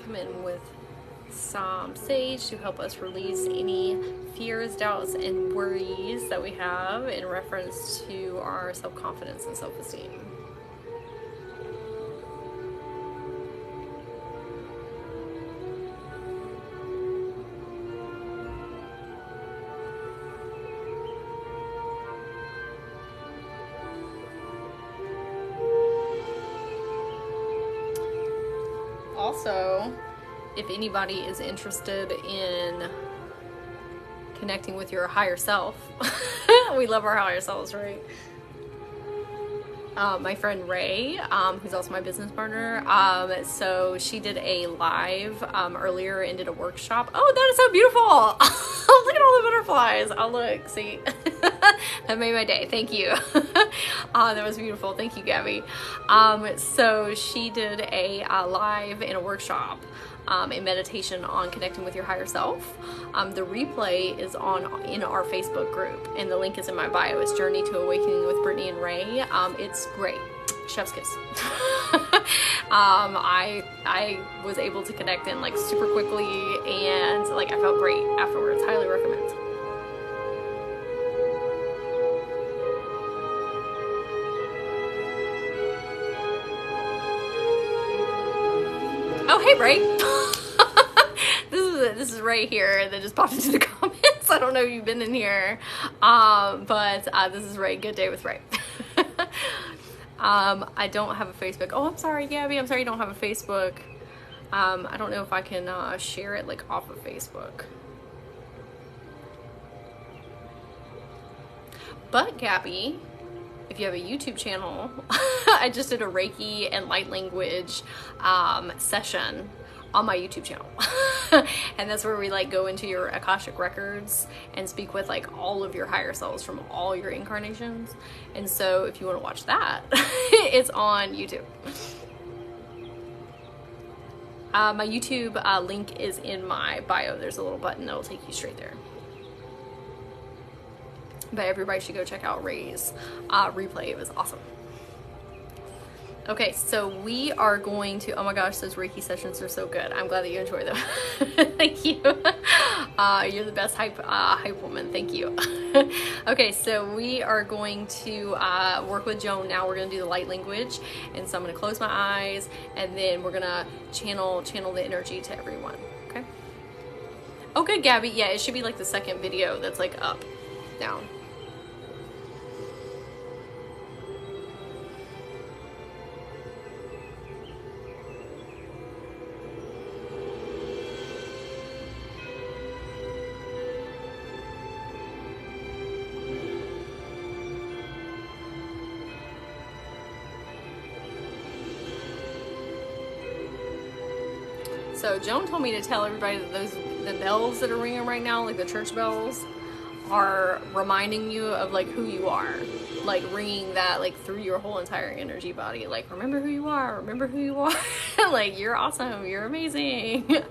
Come in with some sage to help us release any fears, doubts, and worries that we have in reference to our self-confidence and self-esteem. Also, if anybody is interested in connecting with your higher self, we love our higher selves, right? My friend Ray, who's also my business partner, so she did a live earlier and did a workshop. Oh, that is so beautiful! Look at all the butterflies. Oh, look, see? That made my day. Thank you. That was beautiful. Thank you, Gabby. So she did a live and a workshop, a meditation on connecting with your higher self. The replay is in our Facebook group, and the link is in my bio. It's Journey to Awakening with Brittany and Ray. It's great. Chef's kiss. I was able to connect in like super quickly, and like I felt great afterwards. Highly recommend. Oh, hey, Ray. This is Ray here that just popped into the comments. I don't know if you've been in here, but this is Ray. Good day with Ray. I don't have a Facebook. Oh, I'm sorry, Gabby. I'm sorry you don't have a Facebook. I don't know if I can share it like off of Facebook. But Gabby, if you have a YouTube channel, I just did a Reiki and light language session on my YouTube channel. And that's where we like go into your Akashic records and speak with like all of your higher selves from all your incarnations. And so if you want to watch that, it's on YouTube. My YouTube link is in my bio. There's a little button that will take you straight there. But everybody should go check out Ray's replay. It was awesome. Okay, so we are going to, oh my gosh, those Reiki sessions are so good. I'm glad that you enjoy them. Thank you. You're the best hype woman. Thank you. Okay, so we are going to work with Joan now. We're going to do the light language. And so I'm going to close my eyes and then we're going to channel the energy to everyone. Okay. Oh, good, Gabby. Yeah, it should be like the second video that's like up, down. So Joan told me to tell everybody that the bells that are ringing right now, like the church bells, are reminding you of like who you are, like ringing that like through your whole entire energy body, like remember who you are, like you're awesome, you're amazing.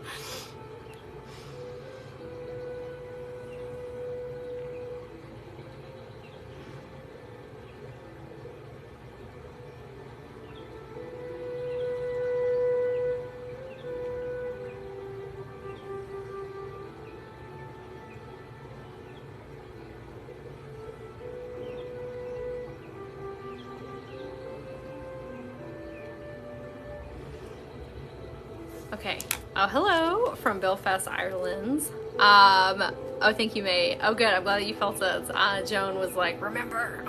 Okay. Oh, hello from Belfast, Ireland. Oh, thank you, May. Oh, good. I'm glad that you felt it. Joan was like, remember.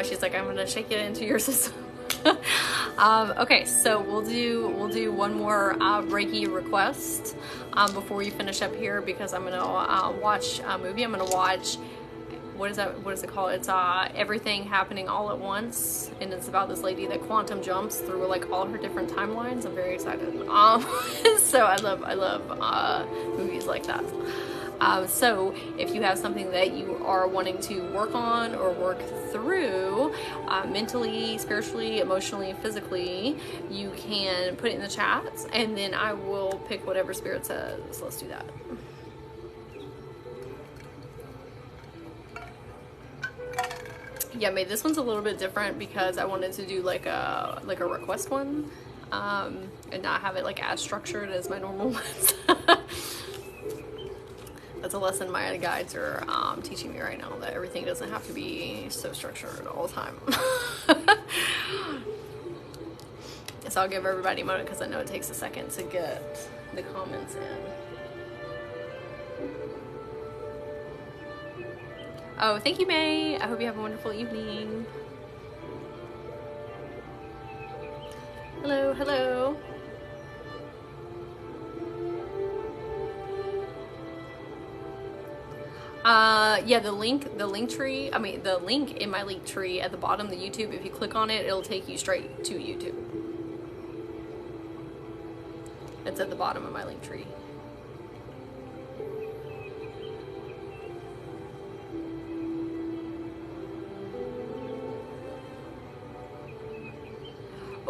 She's like, I'm gonna shake it into your system. Okay, so we'll do one more Reiki request before we finish up here, because I'm gonna watch a movie. I'm gonna watch, what is it called? It's Everything Happening All at Once, and it's about this lady that quantum jumps through like all her different timelines. I'm very excited. So I love movies like that. So if you have something that you are wanting to work on or work through, mentally, spiritually, emotionally, physically, you can put it in the chat, and then I will pick whatever spirit says. Let's do that. Yeah, maybe this one's a little bit different because I wanted to do like a request one, and not have it like as structured as my normal ones. That's a lesson my guides are teaching me right now, that everything doesn't have to be so structured all the time. So I'll give everybody a moment because I know it takes a second to get the comments in. Oh, thank you, May. I hope you have a wonderful evening. Hello, hello. Yeah, the link in my link tree at the bottom, the YouTube, if you click on it, it'll take you straight to YouTube. It's at the bottom of my link tree.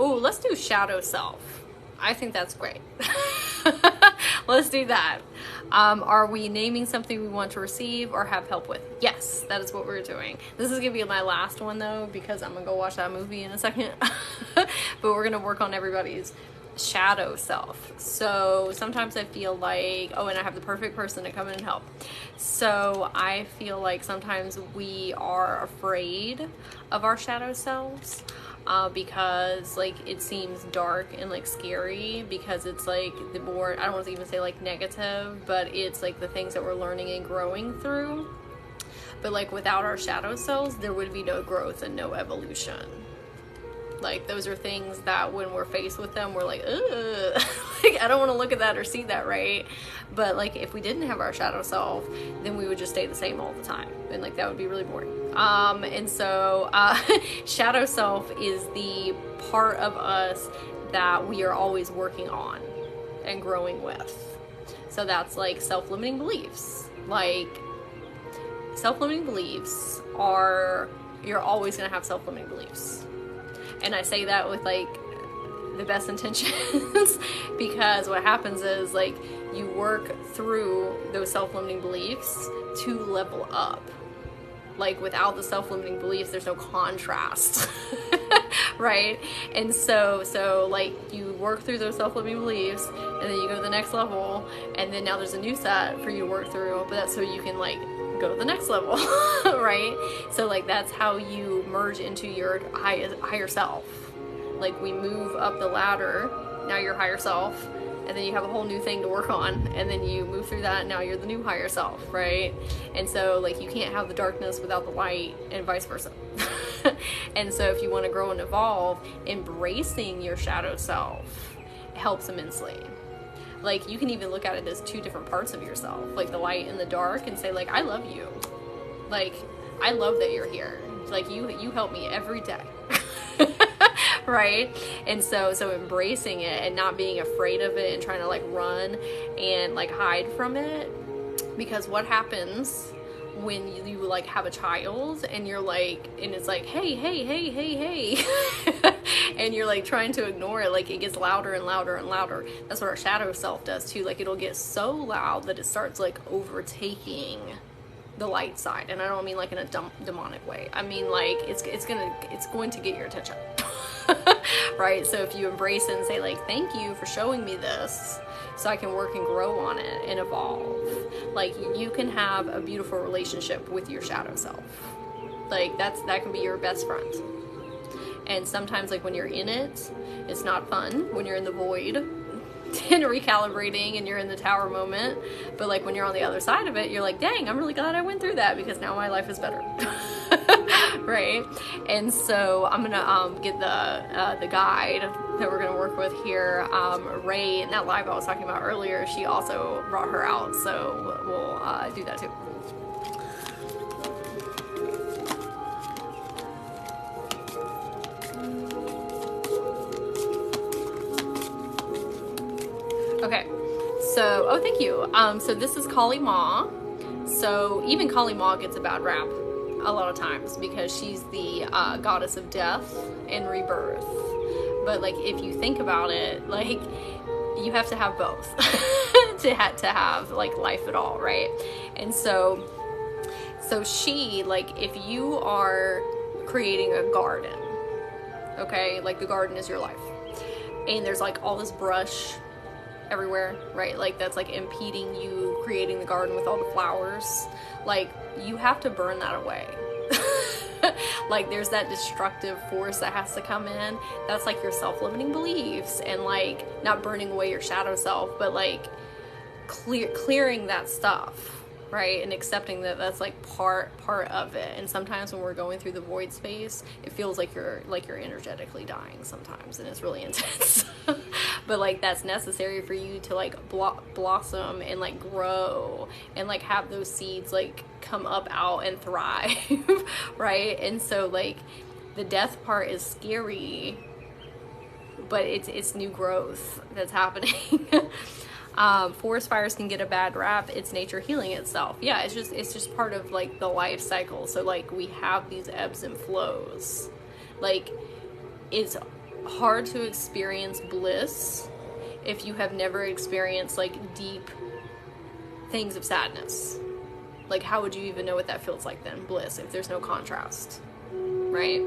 Oh, let's do shadow self. I think that's great. Let's do that. Are we naming something we want to receive or have help with? Yes, that is what we're doing. This is gonna be my last one though, because I'm gonna go watch that movie in a second. But we're gonna work on everybody's shadow self. So sometimes I feel like, oh, and I have the perfect person to come in and help. So I feel like sometimes we are afraid of our shadow selves. Because like it seems dark and like scary, because it's like the more, I don't want to even say like negative, but it's like the things that we're learning and growing through. But like without our shadow selves, there would be no growth and no evolution. Like those are things that when we're faced with them, we're like, ugh. Like I don't want to look at that or see that, right? But like if we didn't have our shadow self, then we would just stay the same all the time, and like that would be really boring. And so shadow self is the part of us that we are always working on and growing with. So that's like self-limiting beliefs. Like self-limiting beliefs are, you're always going to have self-limiting beliefs. And I say that with like the best intentions because what happens is like you work through those self-limiting beliefs to level up. Like without the self-limiting beliefs, there's no contrast. right? And so like you work through those self-limiting beliefs, and then you go to the next level, and then now there's a new set for you to work through, but that's so you can like go to the next level, right? So like that's how you merge into your higher self. Like we move up the ladder, now you're higher self, and then you have a whole new thing to work on, and then you move through that, and now you're the new higher self, right? And so like you can't have the darkness without the light, and vice versa. And so if you want to grow and evolve, embracing your shadow self helps immensely. Like you can even look at it as two different parts of yourself, like the light and the dark, and say like, I love you. Like, I love that you're here. Like you help me every day. Right? And so embracing it and not being afraid of it and trying to like run and like hide from it. Because what happens when you like have a child and you're like, and it's like, hey, and you're like trying to ignore it, like it gets louder and louder and louder. That's what our shadow self does too. Like it'll get so loud that it starts like overtaking the light side. And I don't mean like in a demonic way. I mean like it's going to get your attention. Right? So if you embrace it and say like, thank you for showing me this so I can work and grow on it and evolve. Like you can have a beautiful relationship with your shadow self. Like that can be your best friend. And sometimes like when you're in it, it's not fun when you're in the void and recalibrating and you're in the tower moment. But like when you're on the other side of it, you're like, dang, I'm really glad I went through that because now my life is better. Right? And so I'm gonna get the guide that we're gonna work with here. Ray, in that live I was talking about earlier, she also brought her out, so we'll do that too. Okay, so oh, thank you. So this is Kali Ma. So even Kali Ma gets a bad rap a lot of times because she's the goddess of death and rebirth. But like if you think about it, like you have to have both to have like life at all, right? And so she, like if you are creating a garden, okay, like the garden is your life, and there's like all this brush everywhere, right? Like that's like impeding you creating the garden with all the flowers. Like you have to burn that away. Like there's that destructive force that has to come in. That's like your self-limiting beliefs, and like not burning away your shadow self, but like clearing that stuff, right? And accepting that that's like part of it. And sometimes when we're going through the void space, it feels like you're energetically dying sometimes, and it's really intense. But like that's necessary for you to like blossom and like grow and like have those seeds like come up out and thrive. Right? And so like the death part is scary, but it's new growth that's happening. Forest fires can get a bad rap. It's nature healing itself. Yeah, it's just part of like the life cycle. So like we have these ebbs and flows. Like it's hard to experience bliss if you have never experienced like deep things of sadness. Like how would you even know what that feels like then, bliss, if there's no contrast, right?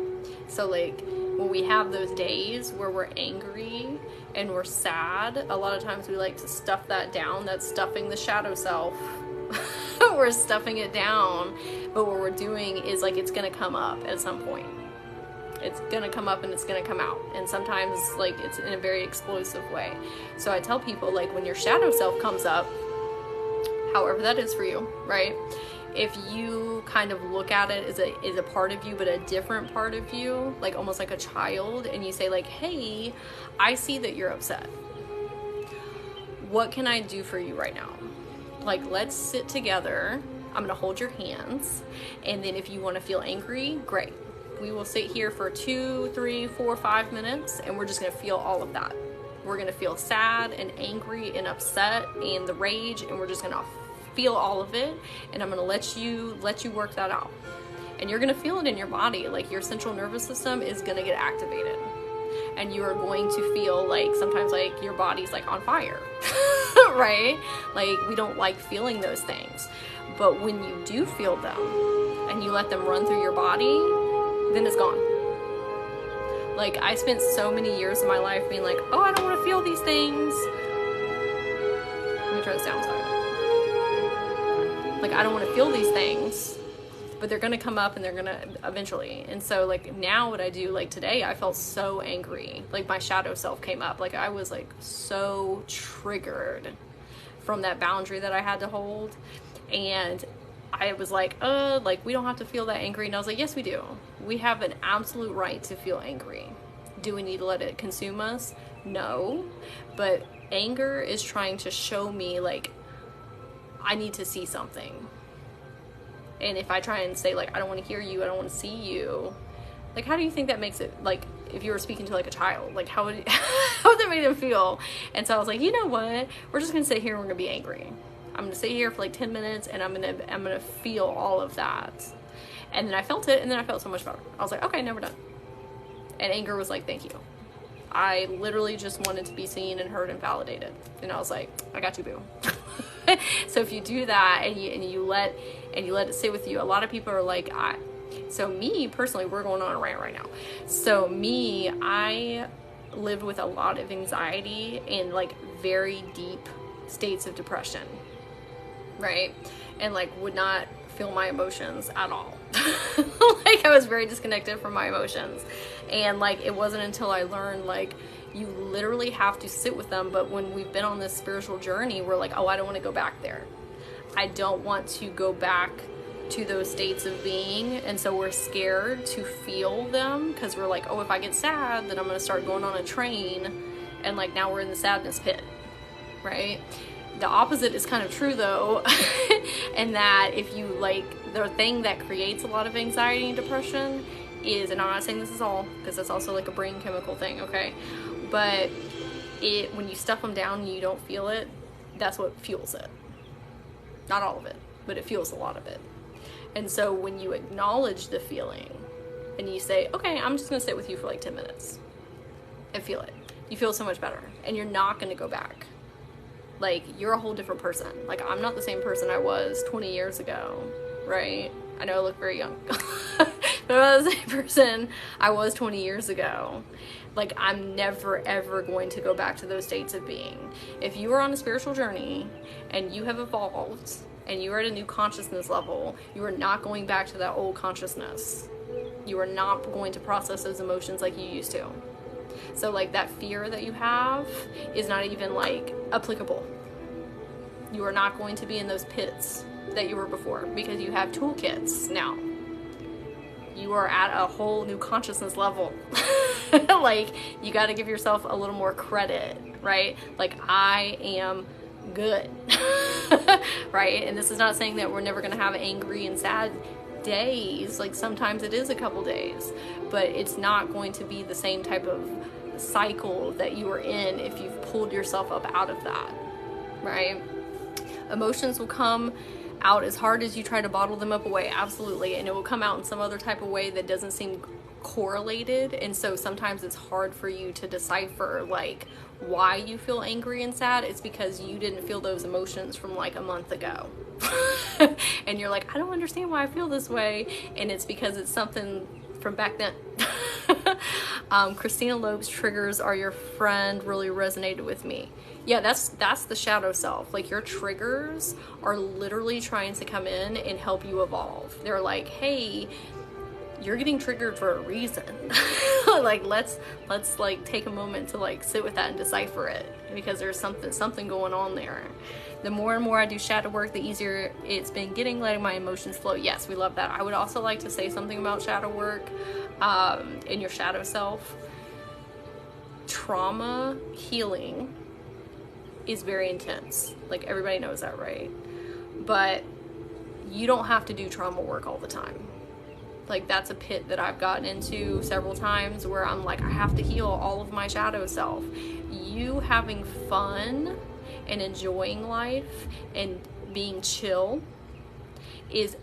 So like when we have those days where we're angry and we're sad, a lot of times we like to stuff that down. That's stuffing the shadow self. We're stuffing it down, but what we're doing is like it's gonna come up at some point. It's gonna come up and it's gonna come out, and sometimes like it's in a very explosive way. So I tell people like when your shadow self comes up, however that is for you, right? If you kind of look at it as a part of you, but a different part of you, like almost like a child, and you say like, hey, I see that you're upset. What can I do for you right now? Like, let's sit together. I'm gonna hold your hands, and then if you want to feel angry, great. We will sit here for 2, 3, 4, 5 minutes, and we're just gonna feel all of that. We're gonna feel sad and angry and upset and the rage, and we're just gonna feel all of it, and I'm gonna let you work that out. And you're gonna feel it in your body. Like your central nervous system is gonna get activated, and you are going to feel like sometimes like your body's like on fire. Right? Like we don't like feeling those things, but when you do feel them and you let them run through your body, then it's gone. Like, I spent so many years of my life being like, oh, I don't want to feel these things. Let me try this downside. Like, I don't want to feel these things, but they're going to come up and they're going to eventually. And so, like, now what I do, like today, I felt so angry. Like, my shadow self came up. Like, I was like so triggered from that boundary that I had to hold. And I was like, we don't have to feel that angry. And I was like, yes, we do. We have an absolute right to feel angry. Do we need to let it consume us? No. But anger is trying to show me, like, I need to see something. And if I try and say, like, I don't want to hear you, I don't want to see you, like, how do you think that makes it, like, if you were speaking to, like, a child, like, how would that make them feel? And so I was like, you know what? We're just going to sit here and we're going to be angry. I'm going to sit here for like 10 minutes and I'm going to feel all of that. And then I felt it, and then I felt so much better. I was like, okay, now we're done. And anger was like, thank you. I literally just wanted to be seen and heard and validated. And I was like, I got you, boo. So if you do that and you let it sit with you, a lot of people are like, so me personally, we're going on a rant right now. So me, I lived with a lot of anxiety and like very deep states of depression, right? And like would not feel my emotions at all. Like I was very disconnected from my emotions. And like it wasn't until I learned, like, you literally have to sit with them. But when we've been on this spiritual journey, we're like, oh, I don't want to go back there. I don't want to go back to those states of being. And so we're scared to feel them because we're like, oh, if I get sad, then I'm going to start going on a train. And like now we're in the sadness pit, right? The opposite is kind of true though. And that if you like, the thing that creates a lot of anxiety and depression is, and I'm not saying this is all, because that's also like a brain chemical thing, okay? But when you stuff them down and you don't feel it, that's what fuels it. Not all of it, but it fuels a lot of it. And so when you acknowledge the feeling and you say, okay, I'm just gonna sit with you for like 10 minutes and feel it, you feel so much better and you're not gonna go back. Like, you're a whole different person. Like, I'm not the same person I was 20 years ago, right? I know I look very young, but I'm not the same person I was 20 years ago. Like, I'm never, ever going to go back to those states of being. If you are on a spiritual journey and you have evolved and you are at a new consciousness level, you are not going back to that old consciousness. You are not going to process those emotions like you used to. So like that fear that you have is not even like applicable. You are not going to be in those pits that you were before because you have toolkits now. You are at a whole new consciousness level. Like, you got to give yourself a little more credit, right? Like, I am good, right? And this is not saying that we're never going to have angry and sad days. Like, sometimes it is a couple days, but it's not going to be the same type of cycle that you were in if you've pulled yourself up out of that, right? Emotions will come out as hard as you try to bottle them up away, absolutely, and it will come out in some other type of way that doesn't seem correlated. And so sometimes it's hard for you to decipher like why you feel angry and sad. It's because you didn't feel those emotions from like a month ago. And you're like, I don't understand why I feel this way, and it's because it's something from back then. Christina Loeb's triggers are your friend really resonated with me. Yeah, that's the shadow self. Like, your triggers are literally trying to come in and help you evolve. They're like, hey, you're getting triggered for a reason. Like, let's like take a moment to like sit with that and decipher it, because there's something going on there. The more and more I do shadow work, the easier it's been getting letting my emotions flow. Yes, we love that. I would also like to say something about shadow work in your shadow self. Trauma healing is very intense. Like, everybody knows that, right? But you don't have to do trauma work all the time. Like, that's a pit that I've gotten into several times where I'm like, I have to heal all of my shadow self. You having fun and enjoying life and being chill is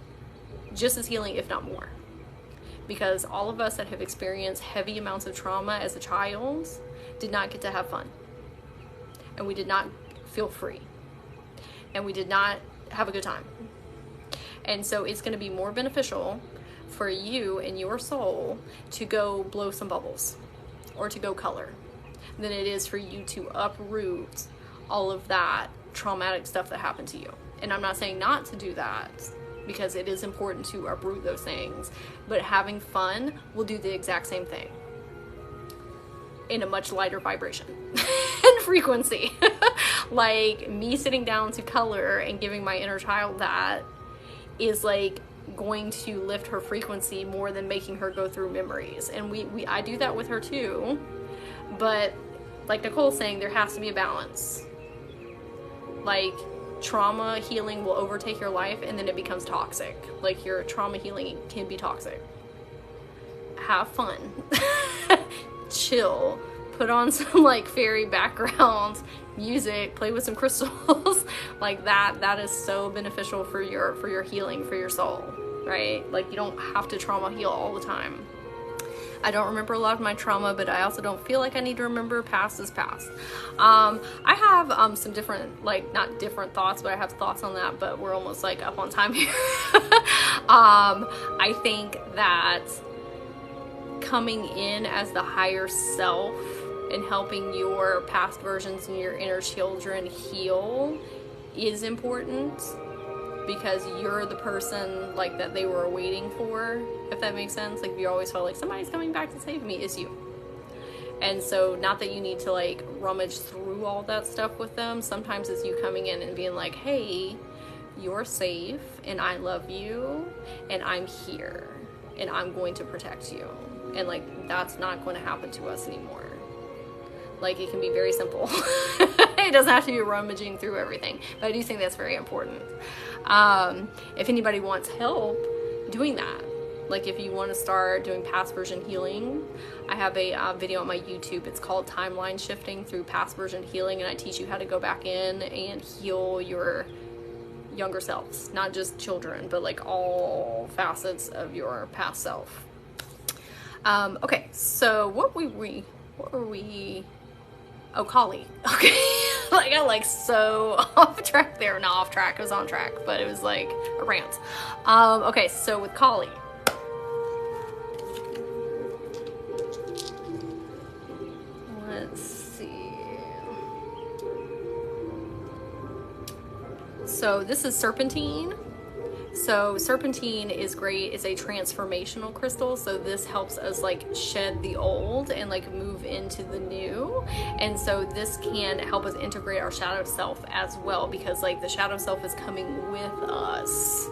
just as healing, if not more. Because all of us that have experienced heavy amounts of trauma as a child did not get to have fun. And we did not feel free. And we did not have a good time. And so it's going to be more beneficial for you and your soul to go blow some bubbles. or to go color than it is for you to uproot all of that traumatic stuff that happened to you. And I'm not saying not to do that, because it is important to uproot those things, but having fun will do the exact same thing in a much lighter vibration and frequency. Like me sitting down to color and giving my inner child that is like going to lift her frequency more than making her go through memories. And I do that with her too, but like Nicole's saying, there has to be a balance. Like trauma healing will overtake your life and then it becomes toxic. Like your trauma healing can be toxic. Have fun. Chill. Put on some like fairy background music, play with some crystals. Like that is so beneficial for your healing, for your soul, right? Like you don't have to trauma heal all the time. I don't remember a lot of my trauma, but I also don't feel like I need to remember. Past is past. I have some different, like not different thoughts, but I have thoughts on that, but we're almost like up on time here. I think that coming in as the higher self and helping your past versions and your inner children heal is important, because you're the person like that they were waiting for, if that makes sense. Like you always felt like somebody's coming back to save me, it's you. And so not that you need to like rummage through all that stuff with them. Sometimes it's you coming in and being like, hey, you're safe and I love you and I'm here and I'm going to protect you. And like that's not going to happen to us anymore. Like it can be very simple. It doesn't have to be rummaging through everything, but I do think that's very important. If anybody wants help doing that, like if you want to start doing past version healing, I have a video on my YouTube. It's called Timeline Shifting Through Past Version Healing, and I teach you how to go back in and heal your younger selves, not just children, but like all facets of your past self. Okay, so what were we? Oh, Kali. Okay. I got like so off track there. Not off track, it was on track, but it was like a rant. Okay, so with Kali. Let's see. So this is serpentine. So serpentine is great. It's a transformational crystal. So this helps us like shed the old and like move into the new. And so this can help us integrate our shadow self as well, because like the shadow self is coming with us.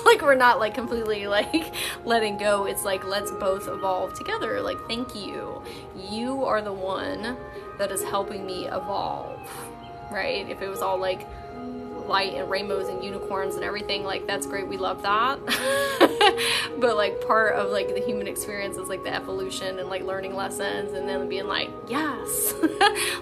Like we're not like completely like letting go. It's like, let's both evolve together. Like, thank you. You are the one that is helping me evolve, right? If it was all like light and rainbows and unicorns and everything, like that's great, we love that. But like part of like the human experience is like the evolution and like learning lessons and then being like, yes.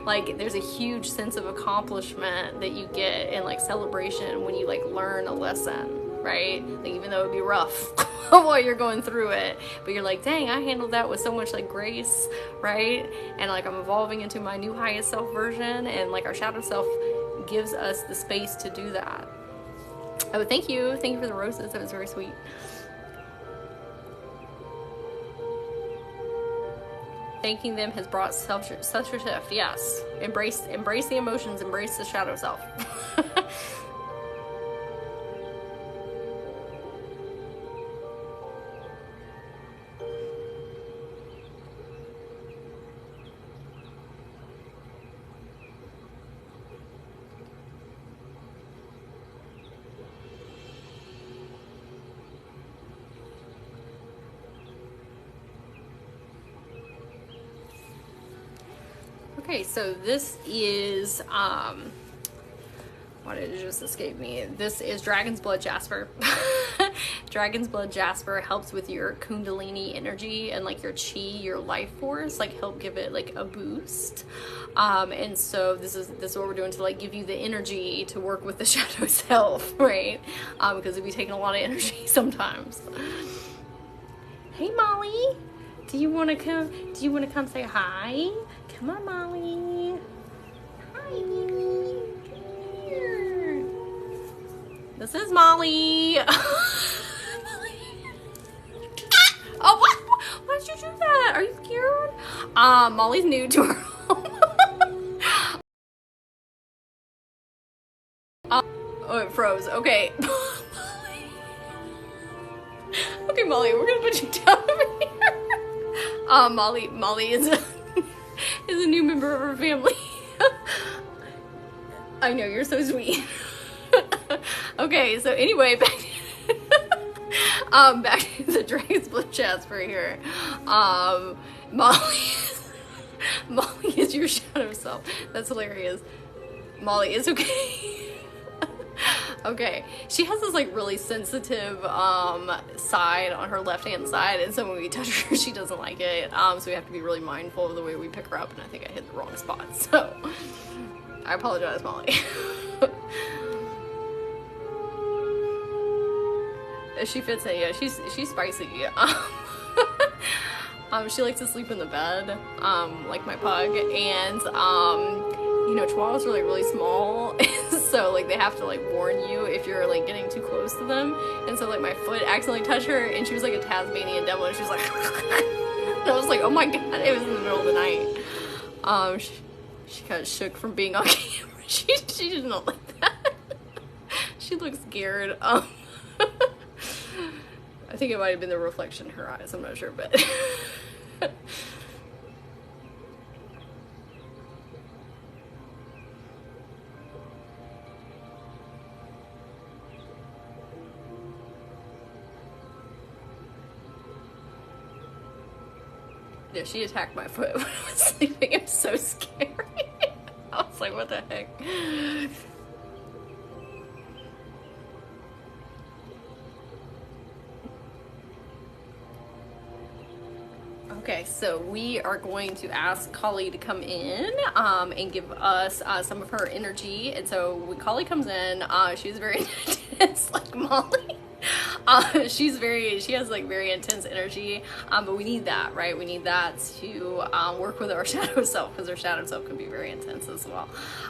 Like there's a huge sense of accomplishment that you get and like celebration when you like learn a lesson, right? Like even though it'd be rough while you're going through it, but you're like, dang, I handled that with so much like grace, right? And like I'm evolving into my new highest self version, and like our shadow self gives us the space to do that. Oh, thank you for the roses, that was very sweet. Thanking them has brought such a shift. Yes, embrace the emotions, embrace the shadow self. Okay, so this is, why did it just escape me? This is Dragon's Blood Jasper. Dragon's Blood Jasper helps with your Kundalini energy and like your chi, your life force, like help give it like a boost. And so this is what we're doing to like give you the energy to work with the shadow self, right? Because it'd be taking a lot of energy sometimes. Hey Molly, do you want to come say hi? Come on, Molly. Hi, baby. Come here. This is Molly. Oh, what? Why did you do that? Are you scared? Molly's new to her home. Oh, it froze. Okay. Okay, Molly, we're gonna put you down over here. Molly is is a new member of our family. I know, you're so sweet. Okay, so anyway, back to the Dragon Split Jasper here. Molly is your shadow self. That's hilarious. Molly is okay. Okay, she has this like really sensitive side on her left hand side, and so when we touch her she doesn't like it, so we have to be really mindful of the way we pick her up, and I think I hit the wrong spot, so I apologize, Molly. She fits in. Yeah, she's spicy. She likes to sleep in the bed, like my pug, and you know, Chihuahuas are like really small, so like they have to like warn you if you're like getting too close to them. And so like my foot accidentally touched her, and she was like a Tasmanian devil, and she was like, and I was like, oh my god, it was in the middle of the night. She kind of shook from being on camera. She did not like that. She looked scared. I think it might have been the reflection in her eyes. I'm not sure, but. Yeah, she attacked my foot when I was sleeping. It was so scary. I was like, what the heck? Okay, so we are going to ask Kali to come in and give us some of her energy. And so when Kali comes in, she's very intense, like Molly. She has like very intense energy, but we need that, right? We need that to work with our shadow self, because our shadow self can be very intense as well.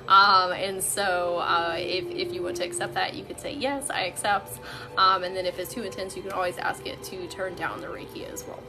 And so if you want to accept that, you could say, yes, I accept. And then if it's too intense, you can always ask it to turn down the Reiki as well.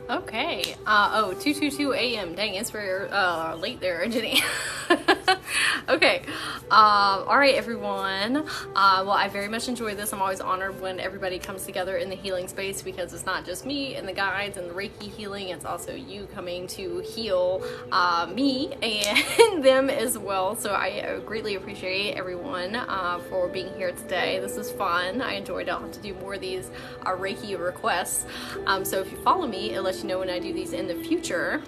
Okay. 2:22 a.m. Dang, it's very late there, Jenny. Okay. All right, everyone. Well, I very much enjoy this. I'm always honored when everybody comes together in the healing space, because it's not just me and the guides and the Reiki healing. It's also you coming to heal me and them as well. So I greatly appreciate everyone for being here today. This is fun. I enjoyed it. I'll have to do more of these Reiki requests. So if you follow me, it lets you know when I do these in the future.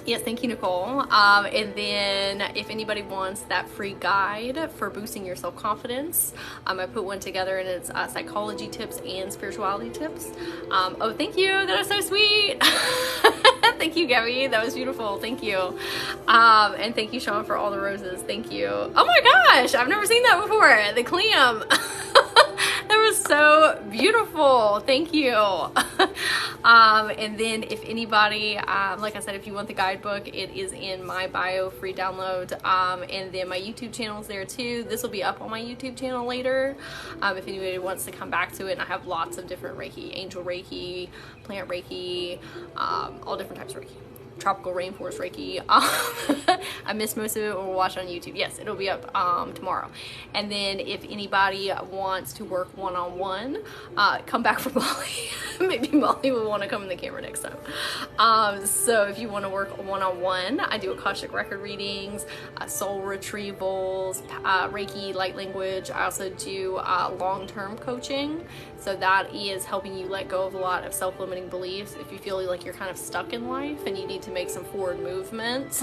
Yes, thank you, Nicole. And then if anybody wants that free guide for boosting your self-confidence, I put one together, and it's psychology tips and spirituality tips. Oh, thank you. That was so sweet. Thank you, Gabby. That was beautiful. Thank you. And thank you, Sean, for all the roses. Thank you. Oh my gosh, I've never seen that before. The clam. That was so beautiful. Thank you. And then if anybody, like I said, if you want the guidebook, it is in my bio, free download. And then my YouTube channel is there too. This will be up on my YouTube channel later. If anybody wants to come back to it, and I have lots of different Reiki, angel Reiki, plant Reiki, all different types of Reiki. tropical rainforest Reiki. I missed most of it, or we'll watch it on YouTube. Yes, it'll be up tomorrow. And then if anybody wants to work one-on-one, come back from Molly. Maybe Molly will want to come in the camera next time. So if you want to work one-on-one, I do Akashic record readings, soul retrievals, Reiki, light language. I also do long-term coaching. So that is helping you let go of a lot of self-limiting beliefs. If you feel like you're kind of stuck in life and you need to make some forward movement,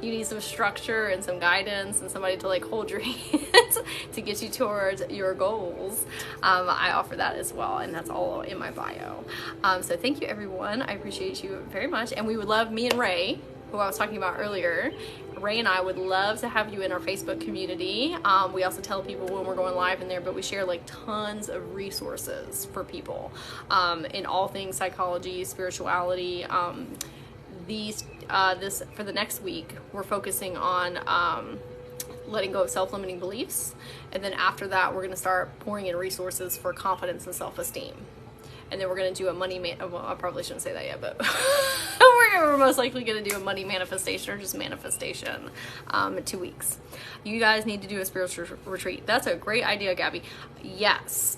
you need some structure and some guidance and somebody to like hold your hands to get you towards your goals, I offer that as well, and that's all in my bio. So thank you, everyone. I appreciate you very much, and we would love, me and Ray, who I was talking about earlier, Ray and I would love to have you in our Facebook community. We also tell people when we're going live in there, but we share like tons of resources for people in all things psychology, spirituality. This for the next week, we're focusing on letting go of self-limiting beliefs, and then after that, we're going to start pouring in resources for confidence and self-esteem. And then we're going to do a money well, I probably shouldn't say that yet, but we're most likely going to do a money manifestation, or just manifestation, in 2 weeks. You guys need to do a spiritual retreat. That's a great idea, Gabby. Yes.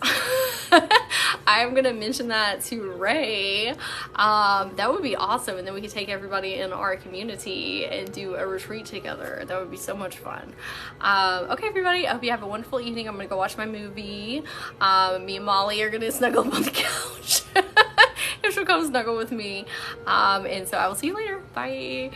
I'm going to mention that to Ray. That would be awesome. And then we could take everybody in our community and do a retreat together. That would be so much fun. Okay, everybody, I hope you have a wonderful evening. I'm going to go watch my movie. Me and Molly are going to snuggle up on the couch. If she'll come snuggle with me. And so I will see you later. Bye.